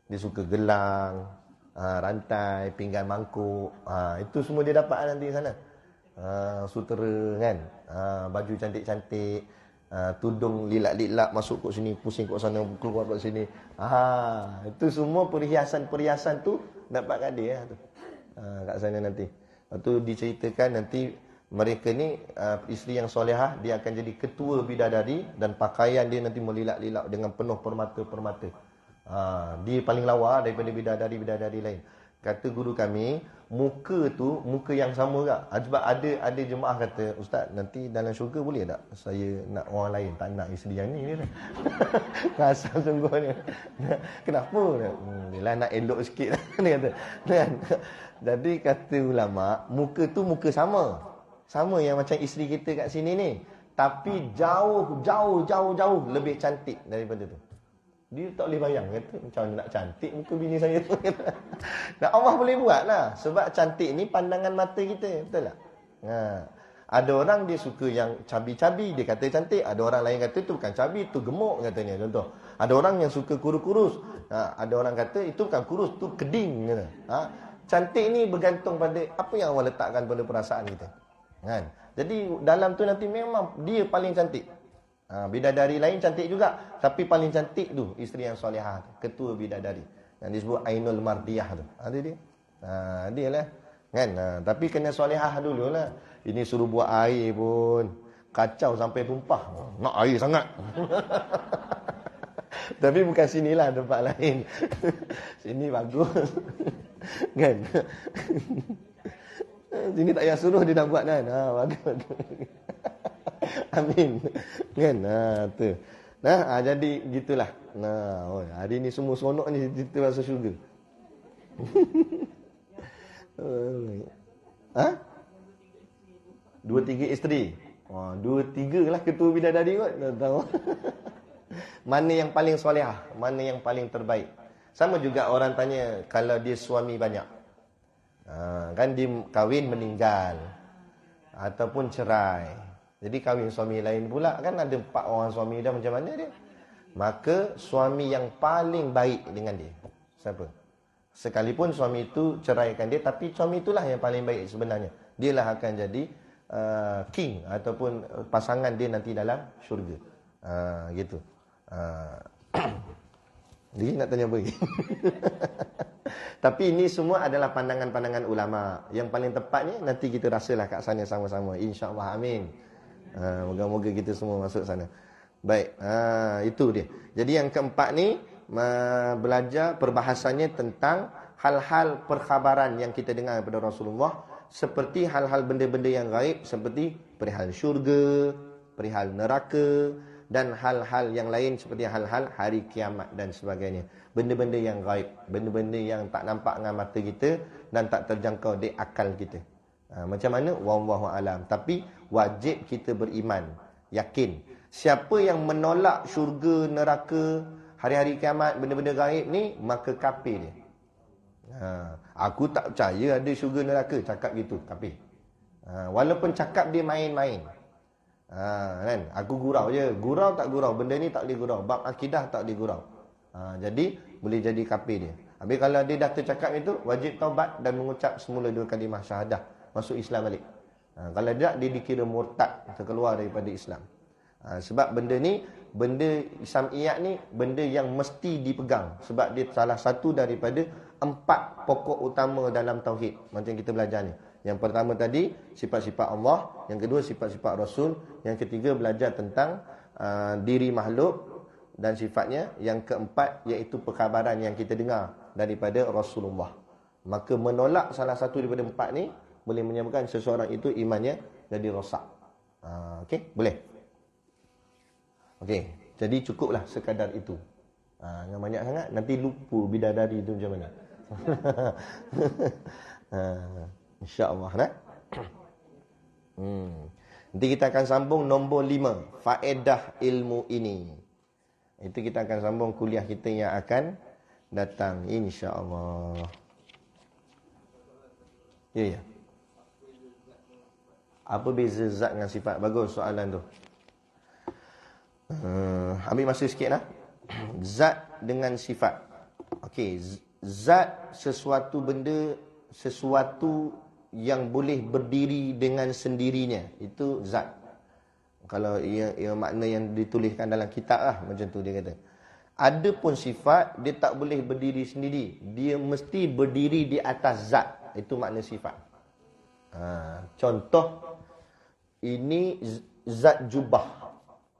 Dia suka gelang, rantai, pinggan mangkuk. Itu semua dia dapat nanti sana. Sutera, kan? Baju cantik-cantik, tudung lilak-lilak masuk kat sini, pusing kat sana, keluar kat sini. Itu semua perhiasan-perhiasan tu dapat kat dia tu. Kat sana nanti. Lepas tu diceritakan nanti mereka ni isteri yang solehah, dia akan jadi ketua bidadari dan pakaian dia nanti melilak-lilak dengan penuh permata-permata. Dia paling lawa daripada bidadari-bidadari lain. Kata guru kami, muka tu muka yang sama tak? Sebab ada jemaah kata, ustaz, nanti dalam syurga boleh tak saya nak orang lain, tak nak isteri yang ni dia. Kasar sungguh ni. Kenapa? Dia nak elok sikit dia kata. Jadi kata ulama, muka tu muka sama. Sama yang macam isteri kita kat sini ni, tapi jauh lebih cantik daripada tu. Dia tak boleh bayang, kata macam mana nak cantik muka bini saya tu. Dan Allah boleh buat lah. Sebab cantik ni pandangan mata kita, betul tak? Ada orang dia suka yang cabi-cabi, dia kata cantik. Ada orang lain kata tu bukan cabi, tu gemuk katanya, contoh. Ada orang yang suka kurus-kurus, ada orang kata itu bukan kurus, tu keding, kata. Cantik ni bergantung pada apa yang Allah letakkan pada perasaan kita, kan? Jadi dalam tu nanti memang dia paling cantik. Bidadari lain cantik juga, tapi paling cantik tu isteri yang solehah, ketua bidadari, yang disebut Ainul Mardiyah tu. Ada dia. Dia lah, kan? Tapi kena solehah dululah. Ini suruh buat air pun kacau sampai tumpah. Nak air sangat. Tapi bukan sinilah, tempat lain. Sini bagus. Kan? Sini tak payah suruh, dia nak buat kan. Bagus. Amin. Kan? Tu. Jadi gitulah. Hari ni semua seronok ni cerita pasal syurga. 2-3 isteri. 2-3 lah ketua bidadari kot. Tak tahu. Mana yang paling solehah, mana yang paling terbaik. Sama juga orang tanya kalau dia suami banyak. Kan dia kahwin meninggal ataupun cerai. Jadi kahwin suami lain pula, kan ada 4 orang suami dah, macam mana dia? maka suami yang paling baik dengan dia siapa? Sekalipun suami itu ceraikan dia, tapi suami itulah yang paling baik sebenarnya. Dialah akan jadi king ataupun pasangan dia nanti dalam syurga. Gitu. Jadi nak tanya apa lagi? Tapi ini semua adalah pandangan-pandangan ulama. Yang paling tepatnya nanti kita rasalah kat sana sama-sama. InsyaAllah, amin. Moga-moga kita semua masuk sana. Baik, itu dia. Jadi yang keempat ni, belajar perbahasannya tentang hal-hal perkhabaran yang kita dengar daripada Rasulullah, seperti hal-hal benda-benda yang gaib, seperti perihal syurga, perihal neraka, dan hal-hal yang lain seperti hal-hal hari kiamat dan sebagainya. Benda-benda yang gaib, benda-benda yang tak nampak dengan mata kita dan tak terjangkau di akal kita. Macam mana? Wallahu alam. Tapi wajib kita beriman, yakin. Siapa yang menolak syurga, neraka, hari-hari kiamat, benda-benda gaib ni, maka kafir dia. Aku tak percaya ada syurga neraka, cakap gitu, kafir. Walaupun cakap dia main-main. Kan? Aku gurau je. Gurau tak gurau, benda ni tak boleh gurau. Bab akidah tak boleh gurau. Jadi boleh jadi kafir dia. Habis kalau dia dah tercakap itu, wajib taubat dan mengucap semula 2 kalimah syahadah, masuk Islam balik. Kalau tidak, dia dikira murtad, terkeluar daripada Islam. Sebab benda ni, benda sam'iyat ni, benda yang mesti dipegang. Sebab dia salah satu daripada 4 pokok utama dalam tauhid. Macam kita belajar ni. Yang pertama tadi, sifat-sifat Allah. Yang kedua, sifat-sifat Rasul. Yang ketiga, belajar tentang diri makhluk dan sifatnya. Yang keempat, iaitu perkhabaran yang kita dengar daripada Rasulullah. Maka menolak salah satu daripada 4 ni, boleh menyebabkan seseorang itu imannya jadi rosak. Okey, boleh? Okey, jadi cukuplah sekadar itu. Yang banyak sangat, nanti lupa bidadari itu macam mana. InsyaAllah. Nanti kita akan sambung nombor 5. Faedah ilmu ini. Itu kita akan sambung kuliah kita yang akan datang. InsyaAllah. Ya, ya. Apa beza zat dengan sifat? Bagus soalan tu. Ambil masa sikit lah. Zat dengan sifat. Okey, zat sesuatu benda, sesuatu yang boleh berdiri dengan sendirinya, itu zat. Kalau ia makna yang dituliskan dalam kitab lah, macam tu dia kata. Adapun sifat, dia tak boleh berdiri sendiri, dia mesti berdiri di atas zat. Itu makna sifat. Contoh, ini zat jubah.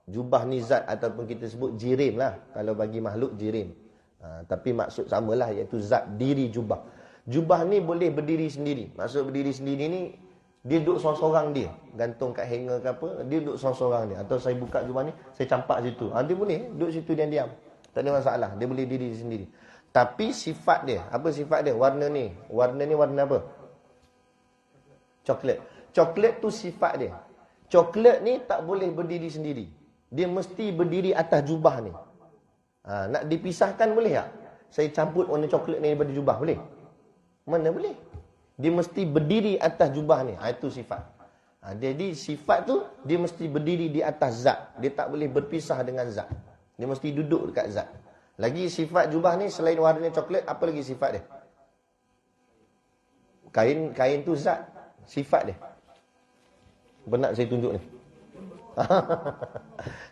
Jubah ni zat, ataupun kita sebut jirim lah. Kalau bagi makhluk jirim. Tapi maksud samalah, iaitu zat diri jubah. Jubah ni boleh berdiri sendiri. Maksud berdiri sendiri ni, dia duduk sorang-sorang dia. Gantung kat hanger ke apa, dia duduk sorang-sorang dia. Atau saya buka jubah ni, saya campak situ. Dia boleh duduk situ diam-diam. Tak ada masalah, dia boleh diri sendiri. Tapi sifat dia, apa sifat dia? Warna ni warna apa? Coklat. Coklat tu sifat dia. Coklat ni tak boleh berdiri sendiri. Dia mesti berdiri atas jubah ni. Nak dipisahkan boleh tak? Saya campur warna coklat ni daripada jubah, boleh? Mana boleh? Dia mesti berdiri atas jubah ni. Itu sifat. Jadi sifat tu, dia mesti berdiri di atas zat. Dia tak boleh berpisah dengan zat. Dia mesti duduk dekat zat. Lagi sifat jubah ni, selain warna coklat, apa lagi sifat dia? Kain tu zat. Sifat dia. Benar saya tunjuk ni.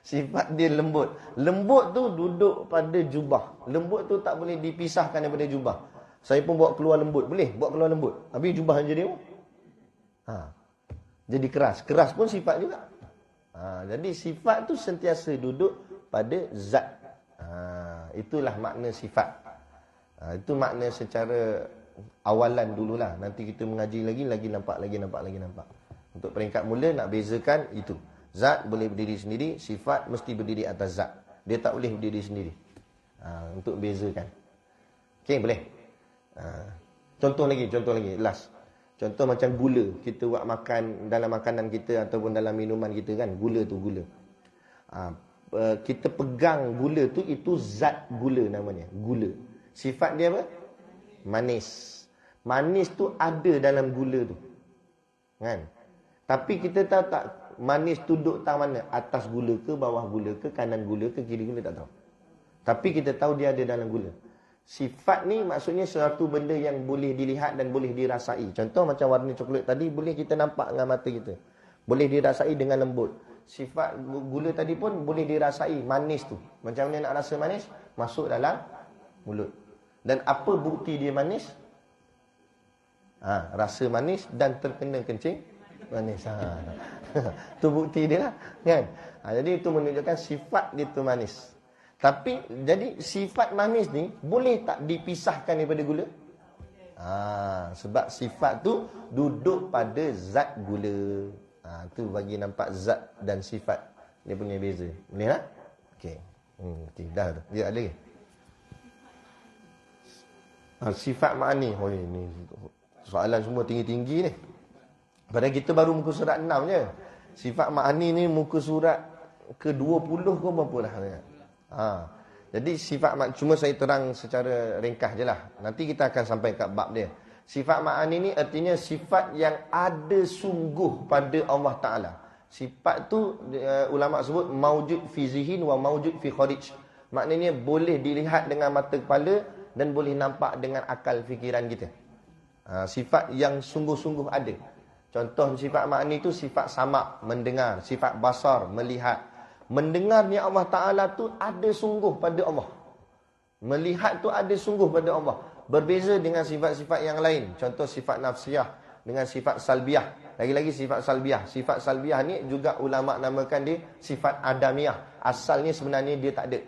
Sifat dia lembut. Lembut tu duduk pada jubah. Lembut tu tak boleh dipisahkan daripada jubah. Saya pun bawa keluar lembut. Boleh buat keluar lembut. Habis jubah jadi apa? Jadi keras. Keras pun sifat juga. Jadi sifat tu sentiasa duduk pada zat. Itulah makna sifat. Itu makna secara awalan dululah. Nanti kita mengaji lagi nampak. Untuk peringkat mula nak bezakan itu. Zat boleh berdiri sendiri, sifat mesti berdiri atas zat. Dia tak boleh berdiri sendiri. Untuk bezakan. Okey, boleh? Contoh lagi. Last. Contoh macam gula. Kita buat makan dalam makanan kita ataupun dalam minuman kita kan. Gula tu gula. Kita pegang gula tu, itu zat gula namanya. Gula. Sifat dia apa? Manis. Manis tu ada dalam gula tu. Kan? Tapi kita tahu tak manis tu duduk tang mana? Atas gula ke, bawah gula ke, kanan gula ke, kiri gula, tak tahu. Tapi kita tahu dia ada dalam gula. Sifat ni maksudnya sesuatu benda yang boleh dilihat dan boleh dirasai. Contoh macam warna coklat tadi boleh kita nampak dengan mata kita. Boleh dirasai dengan lembut. Sifat gula tadi pun boleh dirasai, manis tu. Macam mana nak rasa manis? Masuk dalam mulut. Dan apa bukti dia manis? Rasa manis dan terkena kencing manis. Tu bukti dia lah, kan? Jadi itu menunjukkan sifat dia tu manis. Tapi jadi sifat manis ni boleh tak dipisahkan daripada gula? Sebab sifat tu duduk pada zat gula. Tu bagi nampak zat dan sifat dia punya beza. Boleh tak? Okey. Okey, dah tu. Dia ada lagi. Sifat ma'ani. Oh ni soalan semua tinggi-tinggi ni. Padahal kita baru muka surat 6 je. Sifat ma'ani ni muka surat ke-20 ke berapa dah. Jadi sifat cuma saya terang secara ringkas je lah. Nanti kita akan sampai kat bab dia. Sifat ma'ani ni artinya sifat yang ada sungguh pada Allah Ta'ala. Sifat tu ulama sebut maujud fi zihin wa maujud fi kharij. Maknanya boleh dilihat dengan mata kepala dan boleh nampak dengan akal fikiran kita. Sifat yang sungguh-sungguh ada. Contoh sifat ma'ani tu sifat samak, mendengar. Sifat basar, melihat. Mendengarnya Allah Ta'ala tu ada sungguh pada Allah. Melihat tu ada sungguh pada Allah. Berbeza dengan sifat-sifat yang lain. Contoh sifat nafsiyah dengan sifat salbiyah. Lagi-lagi sifat salbiyah. Sifat salbiyah ni juga ulama' namakan dia sifat adamiyah. Asalnya sebenarnya dia tak ada.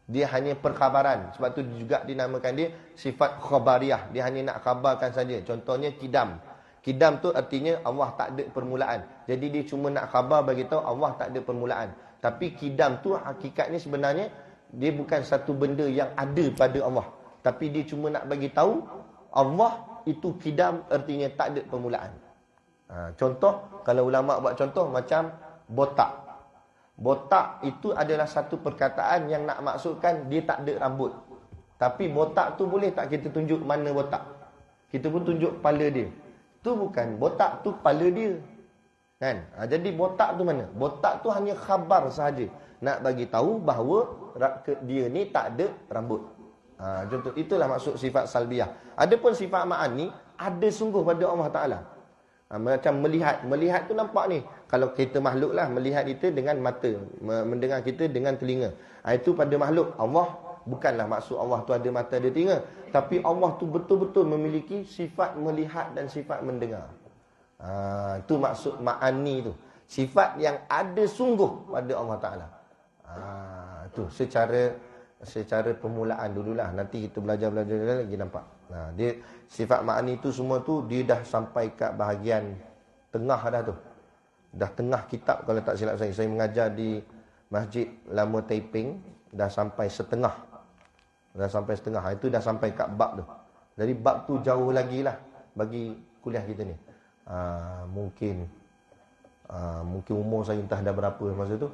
Dia hanya perkhabaran. Sebab tu juga dinamakan dia sifat khabariyah. Dia hanya nak khabarkan saja. Contohnya kidam. Kidam tu artinya Allah tak ada permulaan. Jadi dia cuma nak khabar bagi tahu Allah tak ada permulaan. Tapi kidam tu hakikatnya sebenarnya dia bukan satu benda yang ada pada Allah. Tapi dia cuma nak bagi tahu Allah itu kidam artinya tak ada permulaan. Contoh, kalau ulama buat contoh macam botak. Botak itu adalah satu perkataan yang nak maksudkan dia tak ada rambut. Tapi botak tu boleh tak kita tunjuk mana botak? Kita pun tunjuk kepala dia. Tu bukan botak, tu kepala dia. Kan? Jadi botak tu mana? Botak tu hanya khabar sahaja. Nak bagi tahu bahawa dia ni tak ada rambut. Contoh, itulah maksud sifat salbiyah. Adapun sifat ma'ani ada sungguh pada Allah Ta'ala. Macam melihat. Melihat tu nampak ni. Kalau kita makhluk lah, melihat kita dengan mata. Mendengar kita dengan telinga. Itu pada makhluk. Allah, bukanlah maksud Allah tu ada mata, ada telinga. Tapi Allah tu betul-betul memiliki sifat melihat dan sifat mendengar. Itu maksud ma'ani tu. Sifat yang ada sungguh pada Allah Ta'ala. Itu secara permulaan dululah. Nanti kita belajar lagi nampak. Dia sifat ma'ani tu semua tu dia dah sampai kat bahagian tengah dah tu. Dah tengah kitab kalau tak silap saya. Saya mengajar di Masjid Lama Taiping dah sampai setengah. Itu dah sampai kat bab tu. Jadi bab tu jauh lagi lah bagi kuliah kita ni. Mungkin umur saya entah dah berapa masa tu.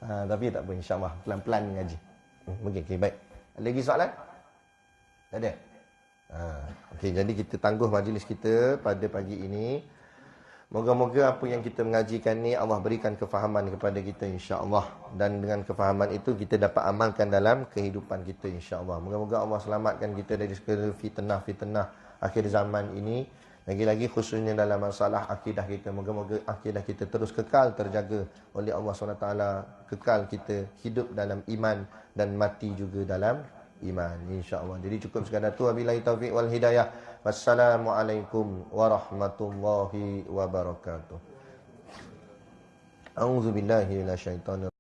Tapi tak apa, insyaAllah pelan-pelan mengaji. Okay, baik. Ada lagi soalan? Tak ada? Okey, jadi kita tangguh majlis kita pada pagi ini. Moga-moga apa yang kita mengajikan ni Allah berikan kefahaman kepada kita insya-Allah, dan dengan kefahaman itu kita dapat amalkan dalam kehidupan kita insya-Allah. Moga-moga Allah selamatkan kita dari segala fitnah-fitnah akhir zaman ini. Lagi-lagi khususnya dalam masalah akidah kita. Moga-moga akidah kita terus kekal terjaga oleh Allah SWT. Kekal kita hidup dalam iman dan mati juga dalam iman insya-Allah. Jadi cukup sekadar tu. Wabillahi taufiq wal hidayah. Wassalamualaikum warahmatullahi wabarakatuh. A'udzubillahi minasyaitonir